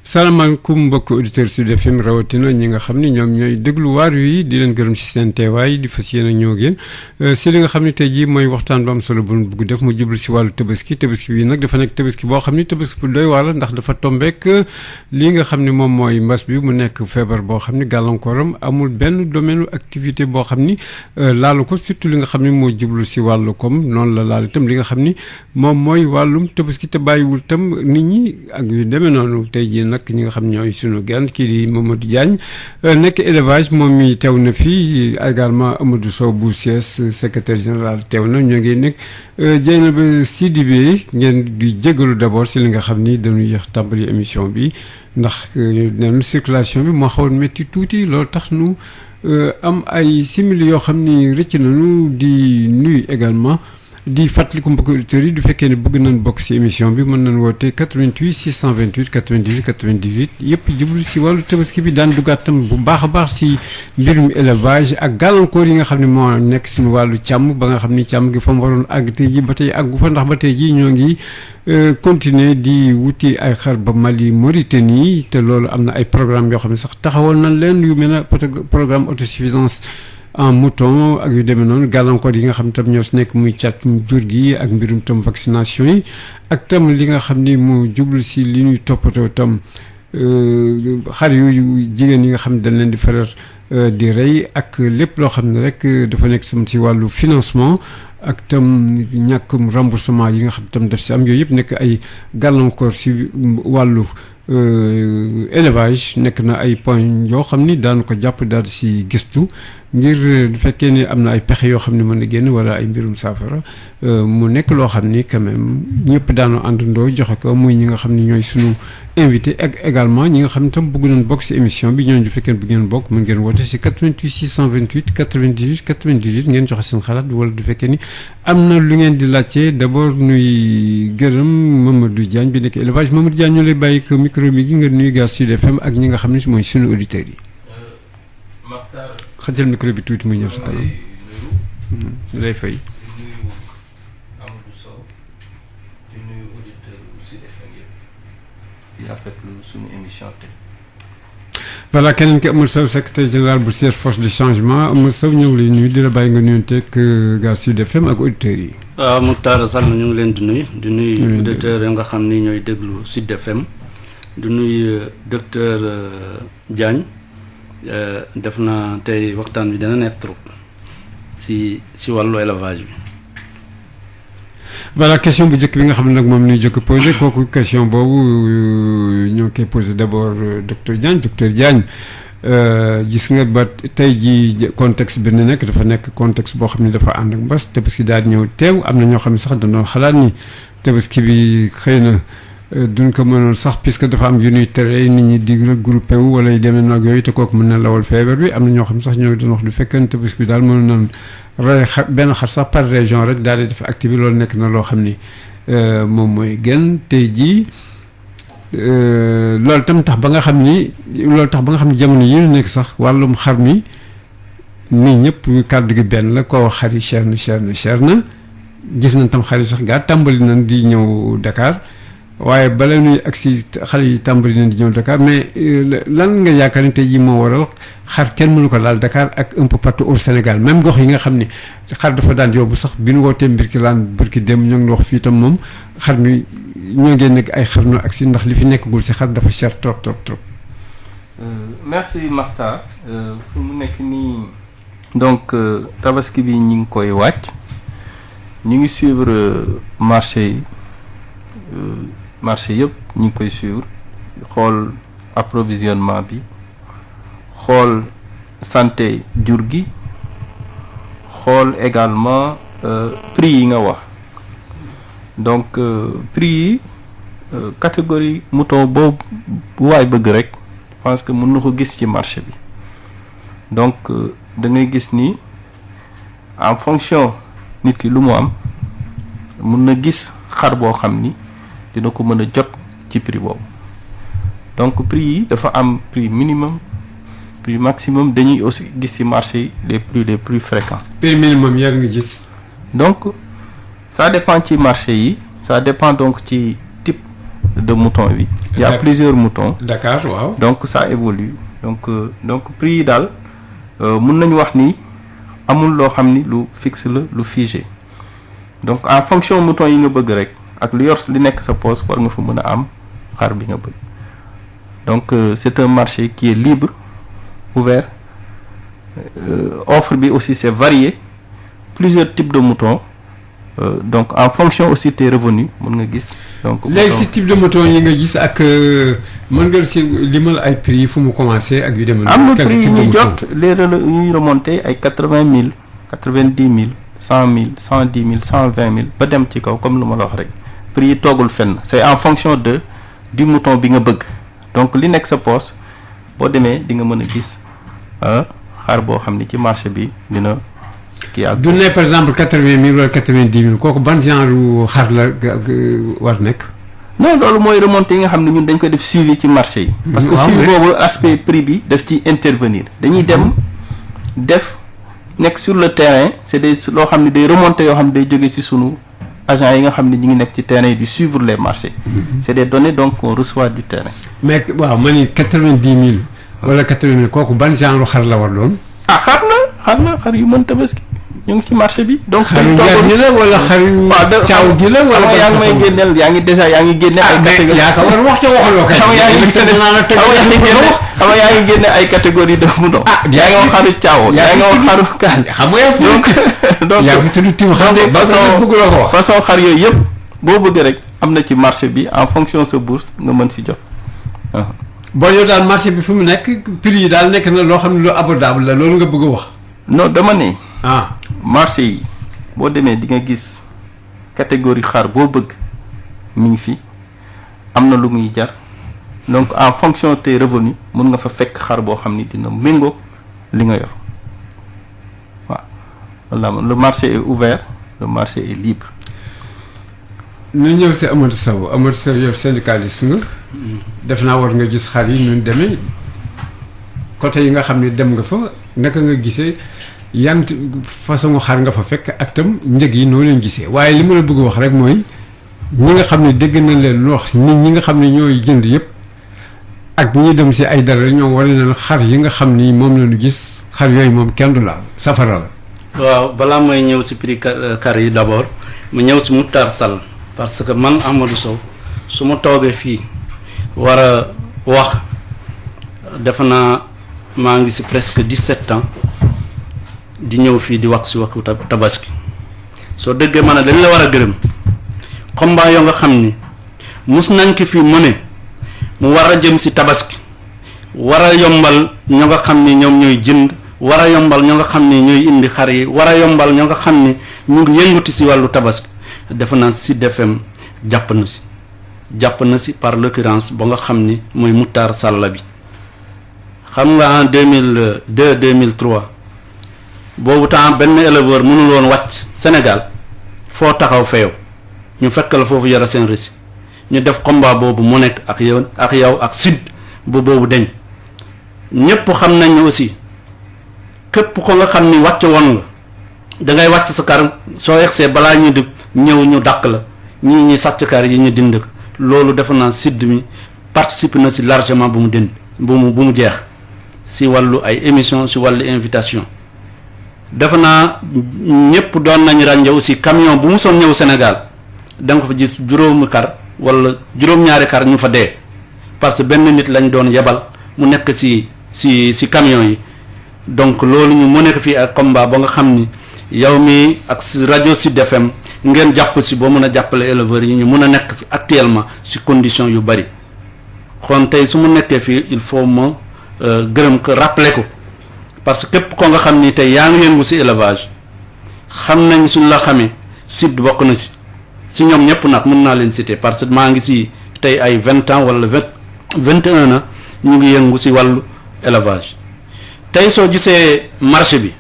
salaamaaleykum mbokk auditeurs Sud FM rawatina ñi nga xam ne ñoom ñooy déglu waar yi di leen gërëm si seen teewaay di fas yéene ñëw ak yéen si li nga xam ne tey jii mooy waxtaan bu am solo bu bugg def mu jublu si wàllu tabaski bi nag dafa nekk tabaski boo xam ni tabaski bu doy waar la ndax dafa tombeek li nga xam ne moom mooy mbas bi mu nekk feebar boo xam ne gàllankooram amul benn domaine activité boo xam ni laalu ko surtout li nga xam ne moo jublu si wàllu koom noonu la laal itam li nga xam ni moom mooy wàllum tabaski te bàyyiwul itam nit ñi ak yu demee noonu tey jii nag ñi nga xam ñooy sunu gan kii di Mamadou Diagne nekk élevage moom mi teew na fii également Amadou Sow bu CS secrétaire général teew na ñoo ngi nekk Dieynaba Sidibé ngeen di jégalu d'abord si li nga xam ni dañuy yéex tàmbali émission bi ndax neen circulation bi moo xawoon métti tuuti loolu tax nu am ay simili yoo xam ni rëcc nañu di nuyu également di fàttaliku mbokki auditeurs yi du fekkee ne bëgg nañ bokk ci émission bi mën nañ woote 88 628 98 98 yëpp jublu ci wàllu tabaski bi daan duggaat tam bu baax a baax ci mbirum élevage ak gàllankoor yi nga xam ne moo nekk suñu wàllu càmm ba nga xam ni càmm gi fa mu waroon àgg tey ji ba tey àggu fa ndax ba tey ji ñoo ngi continuer di wuti ay xar ba Mali Mauritanie te loolu am na ay programme yoo xam ne sax taxawal nañ leen yu mel ne programme autosuffisance en mouton ak yu demee noonu gàllankoor yi nga xam tam ñoo si nekk muy càccum jur gi ak mbirum tam vaccination yi ak tam li nga xam ni mu jublu si li ñuy toppatoo tam xar yu jigéen yi nga xam ne dañ leen di faral di rey ak lépp loo xam ne rek dafa nekk sam si wàllu financement ak tam ñàkkum remboursement yi nga xam tam daf si am yooyu yëpp nekk ay gàllankoor si wàllu élevage nekk na ay point yoo xam ni daan ko jàpp daal si gëstu ngir du fekkee ni am na ay pexe yoo xam ne mën na génn wala ay mbirum saafara mu nekk loo xam ni quand même ñëpp daanoo àndandoo joxe ko muy ñi nga xam ne ñooy sunu invité ak également ñi nga xam ne tam bëgg nañ bokk si émission bi ñooñu du fekkee bu ngeen bokk mën ngeen woote si 88 628 98 98 ngeen joxe seen xalaat wala du fekkee ni am na lu ngeen di laajte d'abord nuy gërëm Mamadou Diagne bi nekk élevage Mamadou Diagne ñu lay bàyyi ko micro bi gi nga nuyu gaz Sud FM ak ñi nga xam ne mooy sunu auditeurs yi. xajal micro bi tuuti muy ñëw sa kanam ñu lay fay. di nuyu Amadou Sow di nuyu auditeur Sud FM yëpp di rafetlu suñu émission tey. voilà keneen ki Amadou Sow secrétaire général bu siège force de changement Amadou Sow ñëw lay nuyu di la bàyyi nga nuyonteeg gaz Sud FM ak auditeurs yi. waaw Mokhtar Sall ñu ngi leen di nuyu auditeurs yi nga xam ni ñooy déglu Sud FM di nuyu docteur Diagne. def na tey waxtaan bi dana nekk trop si wàllu élevage bi. voilà question bu njëkk bi nga xam ne nag moom la ñuy jëkk posé kooku question boobu ñoo koy posé d'abord docteur Diagne gis nga ba tey jii contexte bi ne nekk dafa nekk contexte boo xam ne dafa ànd ak mbas tabaski daal di ñëw teew am na ñoo xam ne sax dañoo xalaat ni tabaski bi xëy na. duñ ko mënoon sax puisque dafa am yu ñuy tere nit ñi di regroupé wu wala yu demee nag yooyu te kooku mën na lawal feebar bi am na ñoo xam sax ñoo doon wax du fekkente bés bi daal mënoon nañ rey benn xar sax par région rek daal di def activité loolu nekk na loo xam ni moom mooy gën tey jii loolu tam tax ba nga xam ni jamono yi ñu nekk sax wàllum xar mi nii ñëpp kàddu gi benn la koo wax xar yi cher na gis nañ tam xar yi sax gaa tàmbali nañ di ñëw Dakar. waaye bala ñuy agsi xale yi tàmbali nañ di ñëw Dakar mais lan nga yaakaar ni tey jii moo waral xar kenn mënu ko laal Dakar ak un peu partout au Sénégal même gox yi nga xam ni xar dafa daan yomb sax bi ñu wootee burki dem ñoo ngi wax fii tam moom xar mi ñoo ngeen nekk ay xar no agsi ndax li fi nekkagul si xar dafa cher trop. merci Makhtar fu mu nekk nii donc tabaski bi ñu ngi koy wàcc ñu ngi suivre marché yi. marché yëpp ñu ngi koy suivre xool approvisionnement bi xool santé jur gi xool également prix yi nga wax donc prix yi catégorie mouton boobu bu waay bëgg rek je pense que mën na ko gis ci marché bi donc da ngay gis ni en fonction nit ki lu mu am mën na gis xar boo xam ni dina ko mën a jot ci prix boobu donc prix yi dafa am prix minimum prix maximum dañuy aussi gis ci marché yi les plus fréquents. prix minimum yaa ngi gis. donc ça dépend ci marché yi ça dépend donc ci type de mouton bi. Il y a plusieurs moutons. Dakar waaw. Donc ça évolue donc prix yi daal mun nañu wax ni amul loo xam ni lu fixe la lu figé donc en fonction mouton yi nga bëgg rek ak li nekk sa poche war nga fa mën a am xar bi nga bëgg donc c'est un marché qui est libre ouvert offre bi aussi c'est varié plusieurs types de moutons donc en fonction aussi tes revenus mën nga gis. donc léegi si type de mouton yi nga gis ak mën nga si limal ay prix fu mu commencé ak yu demee. am na prix yi ñu jot ñuy remonté ay 80 000 90 000 100 000 110 000 120 000 ba dem ci kaw comme lu ma la wax rek prix yi toogul fenn c'est en fonction du mouton bi nga bëgg donc li nekk sa poche boo demee di nga mën a gis xar boo xam ni ci marché bi dina. du ne par exemple 80 000 wala 90 000 kooku ban genre xar la war nekk. non loolu mooy remontée yi nga xam ne ñun dañ koy def suivi ci marché yi. parce que suivi boobu aspect prix bi daf ci intervenir. dañuy dem def nekk sur le terrain c'est des loo xam ne day remontées yoo xam ne day jóge ci sunu agents yi nga xam ne ñu ngi nekk ci terrain yi di suivre les marchés. c'est des données donc qu'on reçoit du terrain. mais waaw ma ni 90 000 wala 80 000 kooku ban genre xar la war doon. xar yu mën tabaski ñu ngi ci marché bi. donc xaru njar gi la wala xaru caaw gi la wala yaa ngi may génneel yaa ngi déjà yaa ngi génne ay catégorie yaa ko war wax te waxaloo kay yaa ngi génne ay catégorie de mouton yaa ngi wax xaru caaw yaa ngi wax xaru kaas xam nga donc yaa fi tudd tim xam nga bëgguloo ko wax façon xar yooyu yëpp boo bëgg rek am na ci marché bi en fonction sa bourse nga mën si jot. boo yow daal marché bi fi mu nekk prix yi daal nekk na loo xam ne lu abordable la loolu nga bëgg a wax. non dama ne. ah marché yi boo demee di nga gis catégorie xar boo bëgg mi ngi fi am na lu muy jar donc en fonction tes revenus mun nga fa fekk xar boo xam ni dina méngóog li nga yor waaw le marché est ouvert le marché est libre. ñu ñëw si Amadou Sow yow syndicaliste nga. def naa war nga gis xar yi ñun demee côté yi nga xam ne dem nga fa naka nga gisee yan façon xar nga fa fekk ak tam njëg yi noo leen gisee waaye li ma la bëgg wax rek mooy ñi nga xam ne dégg nañ leen lu wax nit ñi nga xam ne ñooy jënd yëpp ak ñi dem si ay dara ñoom war nañ xar yi nga xam ni moom la ñu gis xar yooyu moom kenn du laal safara la. waaw balaa may ñëw si prix xar yi d'abord mu ñëw si Moutar Sall parce que man Amadou Sow su ma toogee fii war a wax defe naa maa ngi si presque 17 ans di ñëw fii di wax si waxu tabaski soo déggee ma ne dañ la war a gërëm combat yoo nga xam ni mus nañ ki fii mu ne mu war a jëm si tabaski war a yombal ñoo nga xam ni ñoom ñooy jënd war a yombal ñoo nga xam ni ñooy indi xar yi war a yombal ñoo nga xam ni ñu ngi yëngatu si wàllu tabaski defe naa Sud FM jàpp na si par l'occurrence ba nga xam ni mooy Moutar Sall bi xam nga en 2002 2003 boobu temps benn éleveur mënul woon wàcc Sénégal foo taxaw feew ñu fekk la foofu yara seen récit ñu def combat boobu mu nekk ak yow ak sud bu boobu deñ ñépp xam nañ ne aussi képp ko nga xam ni wàcc woon nga dangay wàcc sa kar soo egsee balaa ñu di ñëw ñu dàq la ñi sàcc kar yi ñu dind ko loolu defe naa sud mi participe na si largement bu mu dënd bu mu jeex si wàllu ay émission si wàllu invitation defe naa ñëpp doon nañu ràññee aussi camion bu mu soon ñëw Sénégal da nga fa gis juróomi kar wala juróom-ñaari kar ñu fa dee parce que benn nit lañ doon yebal mu nekk si camion yi donc loolu ñu mu nekk fii ak combat ba nga xam ni yow mi ak rajo Sud FM ngeen jàpp si boo mën a jàppale éleveurs yi ñu mën a nekk actuellement si condition yu bari kon tey su mu nekkee fii il faut ma gërëm ko rappeler ko parce que képp ko nga xam ni tey yaa ngi yëngu si élevage xam nañ suñ la xamee Sud bokk na si ñoom ñëpp nag mën naa leen citer parce que maa ngi si tey ay 20 ans wala 21 ans ñu ngi yëngu si wàllu élevage tey soo gisee marché bi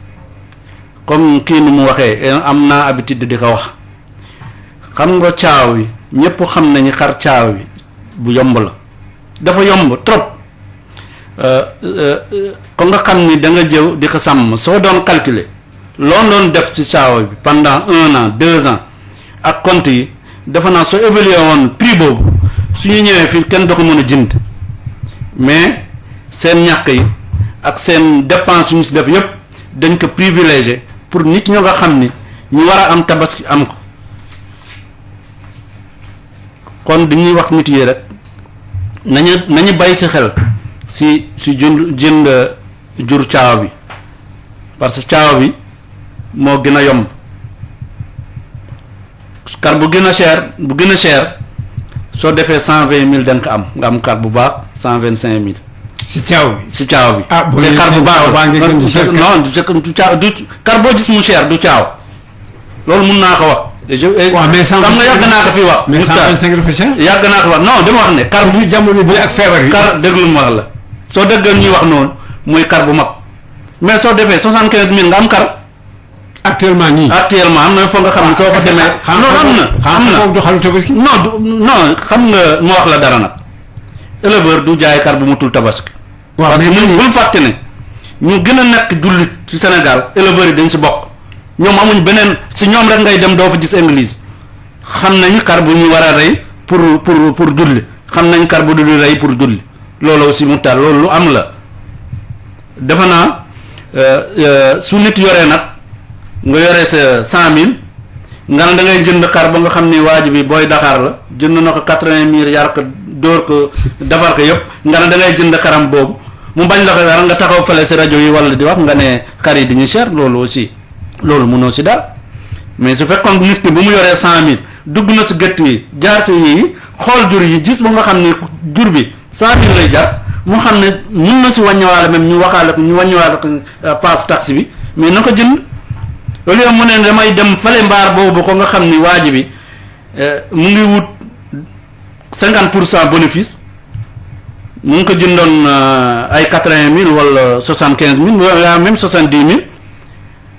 comme kii nu mu waxee am naa habitude di ko wax xam nga caaw yi ñëpp xam nañu xar caaw yi bu yomb la dafa yomb trop ko nga xam ni da nga jëw di ko sàmm soo doon calculer loo doon def ci caaw bi pendant 1 an 2 ans ak compte yi dafa naa soo évalué woon prix boobu suñu ñëwee fii kenn du ko mën a jënd mais seen ñàkk yi ak seen dépense yu ñu si def yëpp dañ ko privilégié pour nit ñoo nga xam ni ñu war a am tabaski am ko kon dañuy wax nit yi rek nañu bàyyi si xel si jënd jur caawa bi parce que caawa bi moo gën a yomb kar bu gën a cher soo defee 120 000 da nga am kar bu baax 125 000. si caawa bi si caawa bi. ah bu te kar bu baax baa ngeen di cher non du caaw du kar boo gis mu cher du caaw loolu mun naa ko wax. waaw mais xam nga yàgg naa ko fi wax. mais 125 dafa cher. yàgg naa ko wax non dama wax ne. kar bu jamono bi ak feebar yi. kar déglu ma wax la soo déggal ñuy wax noonu mooy kar bu mag mais soo defee 75 000 nga am kar. actuellement nii. am na foog nga xam ne soo fa demee. am na du xaru tabaski. non xam nga moo wax la dara nag éleveur du jaay kar bu mutul tabaski. waaw parce que ñun bul fàtte ne ñu gën a nekk jullit ci Sénégal éleveurs yi dañ si bokk ñoom amuñ beneen si ñoom rek ngay dem doo fa gis église xam nañ kar bu ñu war a rey pour julli xam nañ kar bu du rey pour julli loolu aussi mu taal loolu lu am la defe naa su nit yoree nag nga yoree sa 100 000 nga ne da ngay jënd kar ba nga xam ni waaju bi booy Dakar la jënd na ko 80 000 yar ko dóor ko defar ko yëpp nga ne da ngay jënd karam boobu mu bañ la ko dara nga taxaw fële si rajo yi wala di wax nga ne kar yi dañuy cher loolu aussi loolu mënoo si daal mais su fekkoon nit ki bu mu yoree 100 000 dugg na si gëtt yi jaar si yi xool jur yi gis ba nga xam ni jur bi 100 000 lay jar mu xam ne mun na si wàññiwaale même ñu wàññiwaale ko passe taxi bi mais na ko jënd au lieu mu ne damay dem fale mbaar boobu ko nga xam ni waaji bi mu ngi wut 50% bénéfice mu ngi ko jëndoon ay 80 000 wala 75 000 wala même 70 000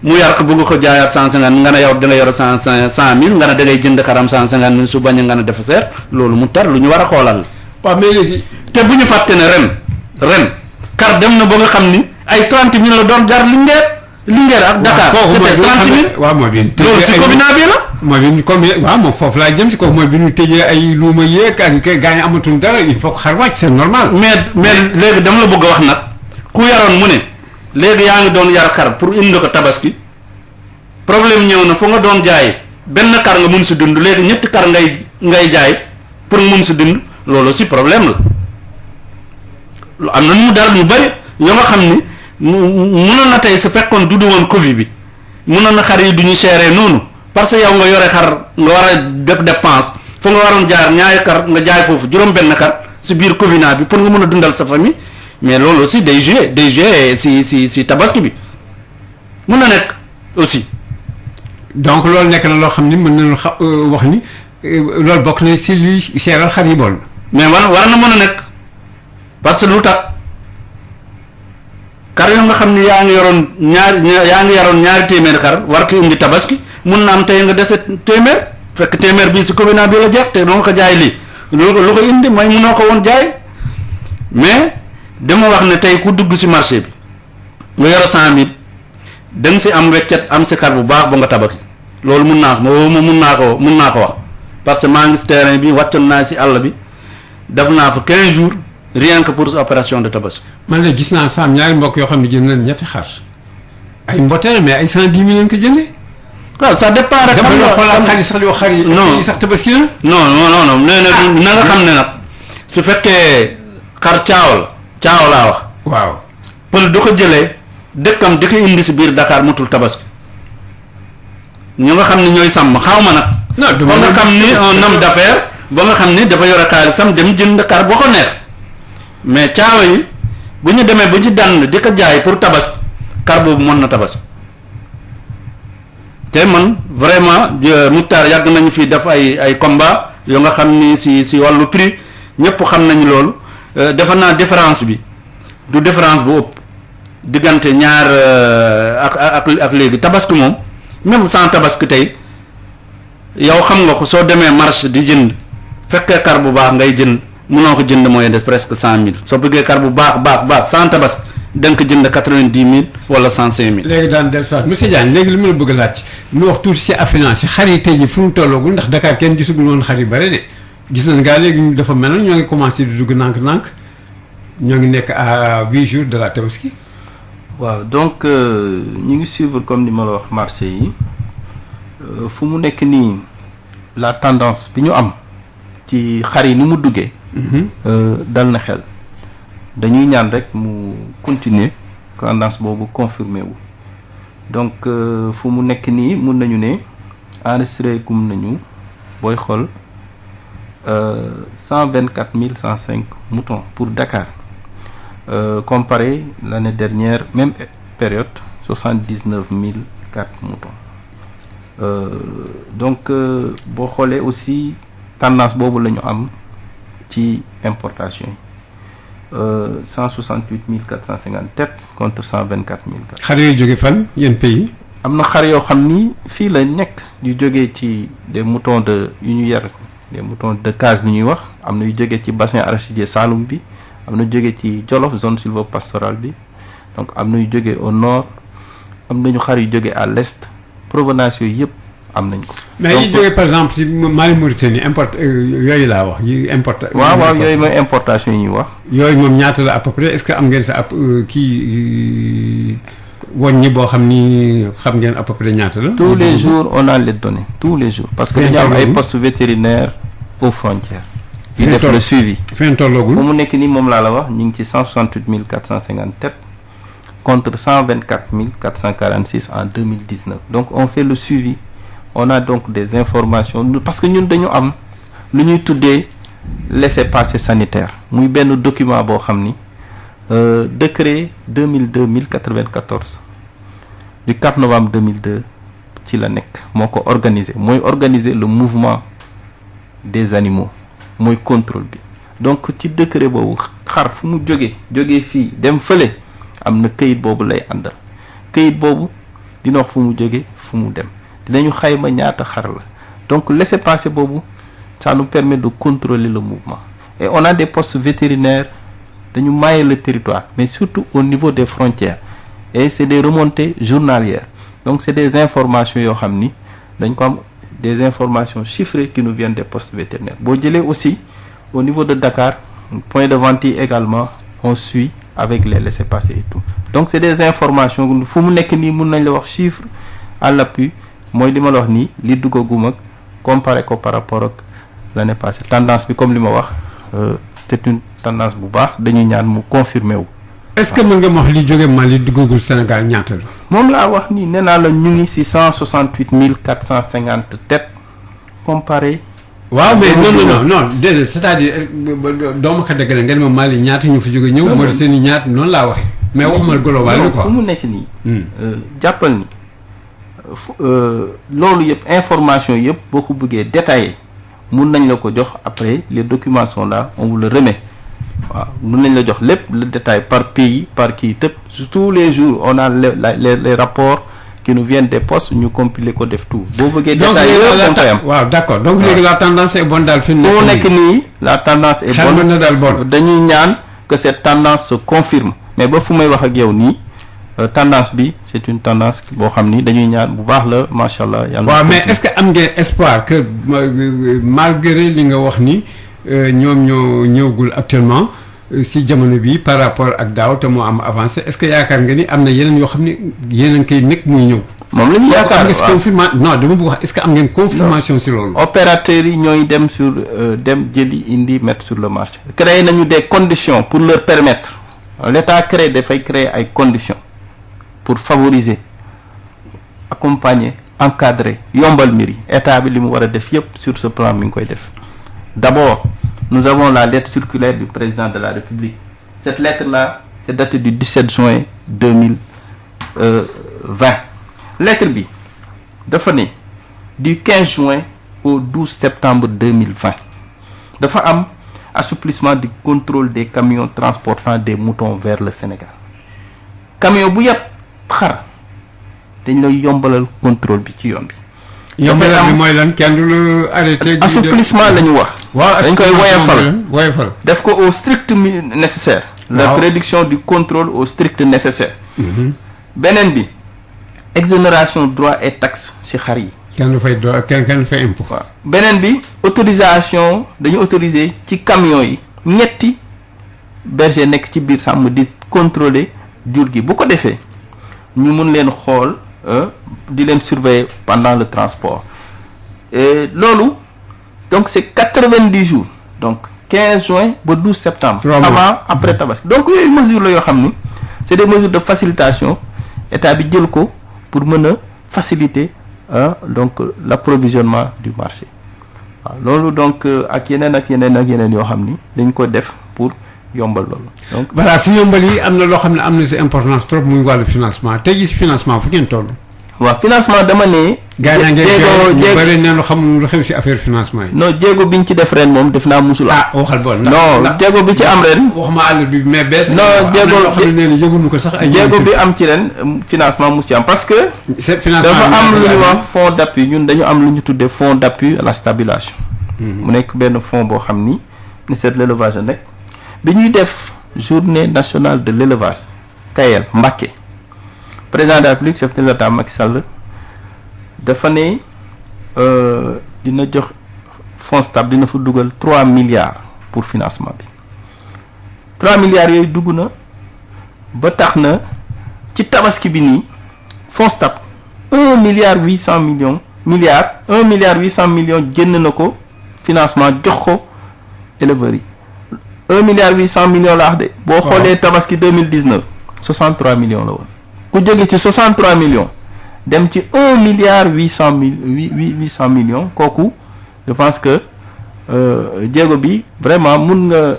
mu yar ko bëgg ko jaayaat 150 nga ne yow da nga yor 100 000 nga ne da ngay jënd karam 150 000 su bañ nga ne dafa seer loolu mu tar lu ñu war a xoolal. waaw mais léegi te bu ñu fàtte ne ren kar dem na ba nga xam ni ay 30 000 la doon jar Linguère ak Dakar. c'était 30 000 waaw mooy bi loolu si combinat bi la. mooy bi ñu comme waaw moom foofu laa jëm si kooku mooy bi ñu tëjee ay luuma yeeg ak gaa ñi amatul dara il faut que xar wàcc c'est normal. mais léegi dama la bëgg a wax nag ku yaroon mu ne léegi yaa ngi doon yar kar pour indi ko tabaski problème ñëw na fu nga doon jaay benn kar nga mun si dund léegi ñetti kar ngay jaay pour mun si dund loolu aussi problème la am na mu dal mu bëri yoo nga xam ni munoon na tey su fekkoon du woon Covid bi munoon na xar yi du ñu seeree noonu parce que yow nga yore xar nga war a def dépense fu nga waroon jaar ñaari kar nga jaay foofu juróom-benn kar si biir Covid bi pour nga mën a dundal sa famille mais loolu aussi day jouer si tabaski bi mun na nekk aussi. donc loolu nekk na loo xam ni mën nañu wax ni loolu bokk na si li seeral xar yi bon. mais war na mën a nekk parce que lu tax kar yoo nga xam ni yaa ngi yoroon ñaari téeméer kar war ko indi tabaski mun na am tey nga dese téeméer fekk téeméer bii si commune bi la jeex te doo ko jaay lii lu ko indi mooy munoo ko woon jaay mais dama wax ne tey ku dugg si marché bi nga yoro 100 000 da nga si am weccet am si kar bu baax ba nga tabaski loolu mun naa ko wax parce que maa ngi si terrain bi wàccoon naa si àll bi def naa fa 15 jours rien que pour opération de tabaski. man de gis naa saam ñaari mbokk yoo xam ne jënd nañ ñetti xar ay mboteere mais ay 110 000 lañ ko jëndee. waaw ça dépend rek. xam nga xoolal xar yi sax yoo xar yi. non sax tabaski na. non nee na nga xam ne nag su fekkee xar caaw laa wax. waaw pël du ko jëlee dëkkam di ko indi si biir Dakar mutul tabaski ñu nga xam ne ñooy sàmm xaw ma nag. non du ba nga xam ni un homme d'affaires ba nga xam ni dafa yore xaalisam dem jënd xar boo ko neex mais caawa yi bu ñu demee ba ci dànn di ko jaay pour tabaski xar boobu mën na tabaski te man vraiment Moukhtar yàgg nañu fi def ay combat yoo nga xam ni si wàllu prix ñëpp xam nañu loolu defe naa différence bi du différence bu ëpp diggante ñaar ak léegi tabaski moom même sans tabaski tey yow xam nga ko soo demee marché di jënd fekkee kar bu baax ngay jënd mënoo ko jënd mooy def presque 100 000 soo bëggee kar bu baax sans tabaski da nga ko jënd 90 000 wala 105 000. léegi daan del soit monsieur Diagne léegi li ma la bëgg a laaj nu wax tuuti si affinance si xar yi tey jii fu mu tolloogul ndax Dakar kenn gisugul woon xar yu bare de. gis nañ gaa léegi dafa mel na ñoo ngi commencé di dugg nànk-nànk ñoo ngi nekk à 8 jours de la tabaski. waaw donc ñu ngi suivre comme ni ma la wax marché yi fu mu nekk nii la tendance bi ñu am ci xar yi ni mu duggee. dal na xel dañuy ñaan rek mu continuer tendance boobu confirmé wu donc fu mu nekk nii mun nañu ne enregistré gum nañu booy xool 124 105 moutons pour Dakar. Comparé l'année dernière, même période, 79 004 moutons. Donc, boo xoolee aussi tendance boobu la ñu am ci importation yi 168 450 têtes contre 124 004. xar yooyu jóge fan yéen pays. am na xar yoo xam ni fii la nekk yu jógee ci des moutons yu ñu yar des moutons de case bi ñuy wax am na yu jógee ci bassin arachidier Saloum bi. am na jóge ci Jolof zone sylvopastorale bi donc am na yu jóge au nord am nañu xar yu jóge à l'est provenance yooyu yëpp am nañ ko. mais yi jóge par exemple ci Mali Mauritanie import yooyu laa wax yi importe. waaw yooyu mooy importation yi ñuy wax. yooyu moom ñaata la à peu près est-ce que am ngeen sa ab kii wàññi boo xam ni xam ngeen à peu près ñaata la. tous les jours on a les données tous les jours. parce que dañu am ay postes vétérinaires aux frontières. yu def le suivi. fin tolloogul bu mu nekk nii moom laa la wax ñu ngi ci 168 450 têtes contre 124 446 en 2019 donc on fait le suivi on a donc des informations parce que ñun dañu am lu ñuy tuddee laissez-passer sanitaire muy benn document boo xam ni décret 2002 1094 du 4 novembre 2002 ci la nekk moo ko organiser mooy organiser le mouvement des animaux. mooy contrôle bi donc ci décret boobu xar fu mu jógee fii dem fële am na këyit boobu lay àndal këyit boobu dina wax fu mu jógee fu mu dem dinañu xayma ñaata xar la donc laissez-passer boobu ça nous permet de contrôler le mouvement et on a des postes vétérinaires dañu mailler le territoire mais surtout au niveau des frontières et c'est des remontées journalières donc c'est des informations yoo xam ni dañ ko am des informations chiffrées qui nous viennent des postes vétérinaires boo jëlee aussi au niveau de Dakar point de vente yi également on suit avec les laissez-passer et tout donc c'est des informations fu mu nekk nii mun nañ la wax chiffre à l'appui mooy li ma la wax nii li duggagum ak comparé ko par rapport ak l'année passée tendance bi comme li ma wax c'est une tendance bu baax dañuy ñaan mu confirmer wu. est-ce que mën nga ma wax li jóge Mali duggagul Sénégal ñaata la. moom laa wax nii nee naa la ñu ngi ci 168 450 têtes comparé. waaw mais non déedéet c'est-à-dire doomu ko dëgg la nga ne ma Mali ñaata ñu fi jóge ñëw. Mauritanie ñaata noonu laa waxee. mais waxuma global bi quoi fu mu nekk nii. jàppal ni loolu yëpp information yëpp boo ko bëggee détaillé mun nañ la ko jox après les documents sont là on vous le remet. waaw mun nañ la jox lépp le détail par pays par kii tëpp tous les jours on a les rapports qui nous viennent des postes ñu compiler ko def tout boo bëggee détail yëpp koy am waaw d'accord donc léegi la tendance est bonne daal fi mu nekk nii la tendance est bonne na daal bon dañuy ñaan que cette tendance se confirme mais ba fu may wax ak yow nii tendance bi c'est une tendance boo xam ni dañuy ñaan bu baax la macha allah. waaw mais est-ce que am ngeen espoir que malgré li nga wax ni ñoom ñoo ñëwagul actuellement si jamono bi par rapport ak daaw te moo am avancé est-ce que yaakaar nga ni am na yeneen yoo xam ne yéen a ngi koy nekk muy ñëw. moom la ñu yaakaar waaw non dama bëgg wax est-ce que am ngeen confirmation si loolu. opérateurs yi ñooy dem sur dem jëli indi mettre sur le marché. créer nañu des conditions pour leur permettre l'État dafay créer ay conditions pour favoriser accompagner encadrer yombal mbir yi état bi li mu war a def yépp sur ce plan mi ngi koy def. D'abord, nous avons la lettre circulaire du président de la République. Cette lettre-là, c'est datée du 17 juin 2020. Lettre bi dafa ne du 15 juin au 12 septembre 2020 dafa am assouplissement du contrôle des camions transportant des moutons vers le Sénégal. camion bu yàpp xar dañ lay yombalal contrôle bi ci yoon bi. yombalal bi mooy lan kenn du la arrêté. assouplissement la ñu wax. waaw dañ koy woyofal def ko au strict nécessaire. la réduction du contrôle au strict nécessaire. beneen bi exonération droits et taxes ci xar yi kenn du fay kenn du fay impôt. waaw beneen bi autorisation dañu autoriser ci camions yi ñetti berger nekk ci biir sàmm di contrôler jur gi bu ko defee ñu mun leen xool di leen surveiller pendant le transport et loolu donc c'est 90 jours donc 15 juin ba 12 septembre. avant après tabaski donc yooyu mesures la yoo xam ni c'est des mesures de facilitation état bi jël ko pour mën a faciliter donc l'approvisionnement du marché waaw loolu donc ak yeneen yoo xam ni dañ ko def pour yombal loolu donc. voilà si yombal yi am na loo xam ne am na si importance trop muy wàllu financement tey jii si financement fu ngeen toll. waaw financement dama ne. jéego ñu bëri nee na xamul lu xew si affaire financement yi. non jéego bi ñu ci def ren moom def naa musul. waxal bon. non jéego bi ci am ren. waxuma àll bi mais bees. non jéego loo xam ne nee na yëguñu ko sax. ay jéego bi am ci ren financement mus ci am parce que. financement dafa am lu ñuy wax fonds d'appui ñun dañu am lu ñu tuddee fonds d'appui à la stabilisation. mu nekk benn fonds boo xam ni ministère de l'élevage a nekk. bi ñuy def journée nationale de l'élevage Kayel Mbacké président de la République chef de l'État Macky Sall dafa ne dina jox fonds stable dina fa dugal 3 milliards pour financement bi 3 milliards yooyu dugg na ba tax na ci tabaski bi nii fonds stable 1 milliard 800 millions 1 milliard 800 millions génn na ko financement jox ko éleveurs yi 1 milliard 800 millions la wax de. boo xoolee tabaski 2019 63 millions la woon. ku jóge ci 63 millions dem ci 1 milliard 800 millions kooku je pense que jéego bi vraiment mun nga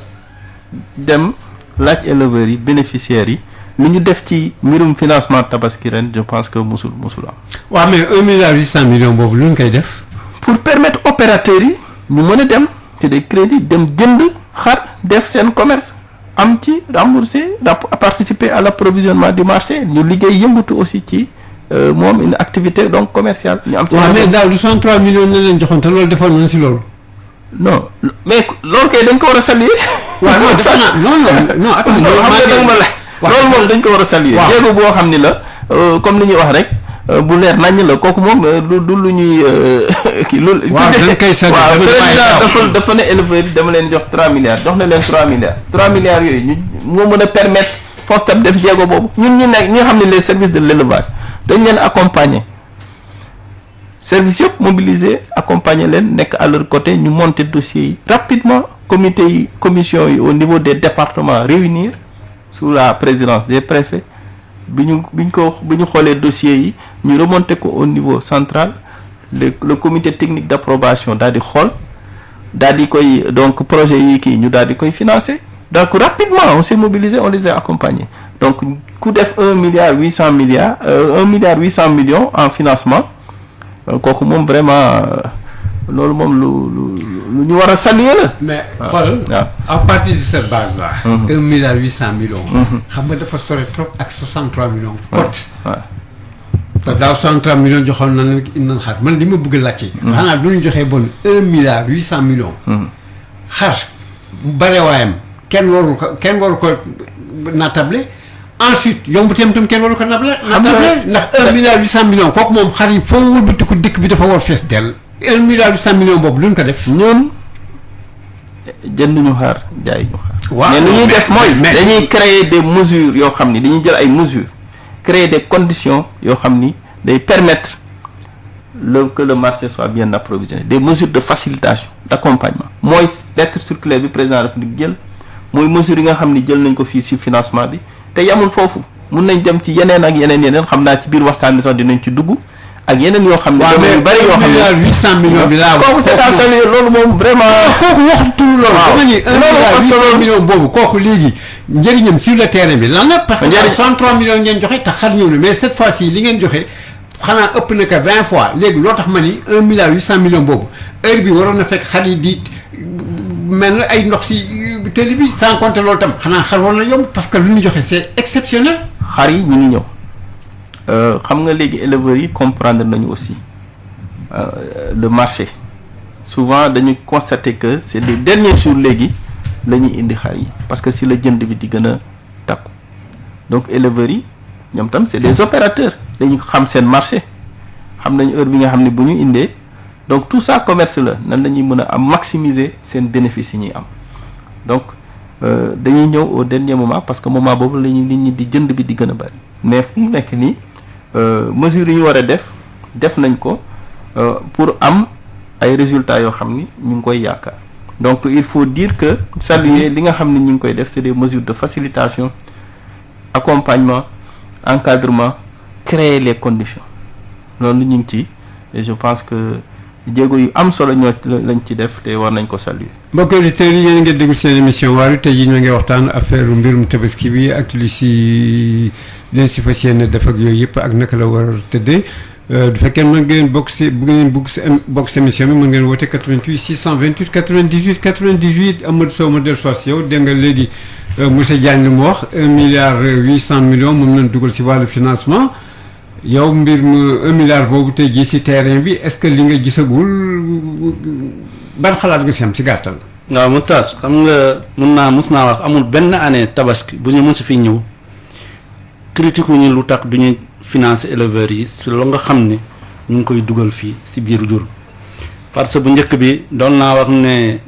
dem laaj éleveurs yi bénéficiaires yi lu ñu def ci mbirum financement tabaski ren je pense que musul am. waaw mais 1 milliard 800 millions boobu lu ñu koy def. pour permettre opérateurs yi ñu mën a dem ci des crédits dem jënd xar def seen commerce am ci rembourser participer à l'approvisionnement du marché ñu liggéey yëngatu aussi ci moom une activité donc commerciale. ñu am ci waaw mais daaw du 63 millions na leen joxoon te loolu defoon nañ si loolu. non mais loolu kay dañ ko war a saluer. waaw non defe naa non attends loolu moom dañ ko war a saluer. jéego boo xam ni la comme li ñuy wax rek bu leer naññ la kooku moom du lu ñuy kii loolu. waaw dañ koy saluer président dafa ne éleveurs yi dama leen jox 3 milliards jox na leen 3 milliards 3 milliards yooyu ñu moo mën a permettre FONSTAB def jéego boobu ñun ñi nekk ñi nga xam ne les services de l'élevage dañ leen accompagner service yëpp mobiliser accompagner leen nekk à leur côté ñu monter dossiers yi rapidement comité yi commission yi au niveau des départements réunir sous la présidence des préfets bi ñu xoolee dossiers yi ñu remonter ko au niveau central le comité technique d'approbation daal di xool daal di koy donc projet yi kii ñu daal di koy financer donc rapidement on s'est mobilisé on les a accompagnés donc ku def 1 milliard 800 millions en financement kooku moom vraiment loolu moom lu ñu war a saluer la. mais xoolal à partir de cette base là. 1 milliard 800 millions. xam nga dafa sore trop ak 63 millions. cote te daaw 63 millions joxoon nañ xar man li ma bëgg a laajte. xanaa du ñu joxee bon 1 milliard 800 millions. xar barewaayam kenn waru ko naatable. ensuite yomb tam kenn waru ko naatable ndax 1 milliard 800 millions kooku moom xar yi foo wëlbati ko dëkk bi dafa war fees dell. 1 milliard 800 millions boobu lu ñu ko def. ñun jënd ñu xaar jaay ñu xaar. waaw mais lu ñuy def mooy. dañuy créer des mesures yoo xam ni dañuy jël ay mesures créer des conditions yoo xam ni day permettre que le marché soit bien approvisionné des mesures de facilitation d'accompagnement mooy lettre circulaire bi président dafa di jël mooy mesures yi nga xam ni jël nañ ko fii ci financement bi te yamul foofu mun nañ dem ci yeneen ak yeneen xam naa ci biir waxtaan bi sax dinañ ci dugg. ak yeneen yoo xam ne. waaw mais 800 millions bi laa. kooku c'est à saluer loolu moom vraiment. kooku waxtu loolu. waaw dama ni 1 milliard 800 millions boobu kooku léegi njëriñam sur le terrain bi lan la. parce que 63 millions ngeen joxe te xar ñëw na mais cette fois-ci li ngeen joxe xanaa ëpp na que 20 fois léegi loo tax ma ni 1 milliard 800 millions boobu heure bi waroon na fekk xar yi di mel na ay ndox si télé bi sans compter loolu tam xanaa xar war na yomb parce que lu ñu joxe c'est exceptionnel. xar yi ñu ngi ñëw. xam nga léegi éleveurs yi comprendre nañu aussi le marché souvent dañu constater que c'est les derniers jours léegi la ñuy indi xar yi parce que si la jënd bi di gën a takku donc éleveurs yi ñoom tam c'est des opérateurs dañu xam seen marché xam nañ heure bi nga xam ne bu ñu indee donc tout ça commerce la nan la ñuy mën a am maximiser seen bénéfice yi ñuy am donc dañuy ñëw au dernier moment parce que moment boobu la ñuy nit ñi di jënd bi di gën a bari mais fu mu nekk nii mesures yi ñu war a def nañ ko pour am ay résultats yoo xam ni ñu ngi koy yaakaar donc il faut dire que saluer li nga xam ne ñu ngi koy def c'est des mesures de facilitation accompagnement encadrement créer les conditions loolu ñu ngi ci et je pense que jéego yu am solo ñoo lañ ci def te war nañ ko saluer. mbokk auditeurs yi yéen a ngi déglu seen émission Waarwi tey jii ñoo ngi waxtaan affaire mbirum tabaski bi ak li si fas yéene def ak yooyu yëpp ak naka la war a tëddee du fekkee mën ngeen bokk si bu ngeen bokk si émission bi mën ngeen woote 88 628 98 98 Amadou Sow ma dellu soit si yow dégg nga léegi monsieur Diagne li mu wax 1 milliard 800 millions moom lañ dugal si wàllu financement. yow mbir mu 1 milliard boobu tey jii si terrain bi est-ce que li nga gisagul ban xalaat nga si am si gàttal. waaw mu taat xam nga mos naa wax amul benn année tabaski bu ñu mos fi ñëw critique ñu lu tax du ñu financer éleveurs yi si loo nga xam ne ñu ngi koy dugal fii si biir jur parce que bu njëkk bi doon naa wax ne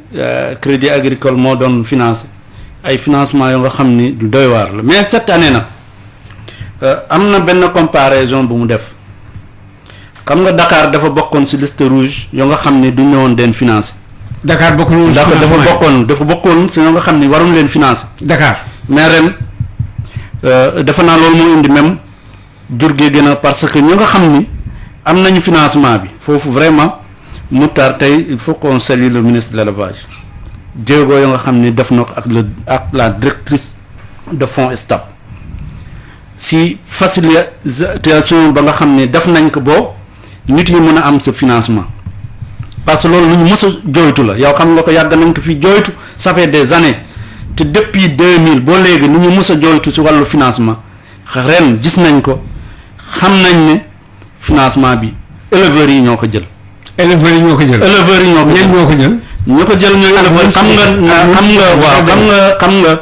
crédit agricole moo doon financer ay financement yoo nga xam ni du doy waar la mais cette année nag. am na benn comparaison bu mu def xam nga Dakar dafa bokkoon ci liste rouge yoo nga xam ne du ñëwoon leen financer. Dakar bokkoon dafa bokkoon ci yoo nga xam ne waruñ leen financer. Dakar mais ren dafa naa loolu moo indi même jur gi gën a parce que ñu nga xam ni am nañu financement bi foofu vraiment mu tar tey il faut qu'on salue le ministre de l'élevage jéego yoo nga xam ni def na ko ak la directrice de fonds STAB. si facilitation ba nga xam ne def nañ ko boo nit ñi mën a am sa financement parce que loolu lu ñu mës a jooytu la yow xam nga ko yàgg nañ ko fi jooytu ça fait des années te depuis 2000 boo léegi lu ñu mës a jooytu si wàllu financement ren gis nañ ko xam nañ ne financement bi éleveurs yi ñoo ko jël. éleveurs yi ñoo ko jël. ñoo ko jël ñooy éleveurs xam nga.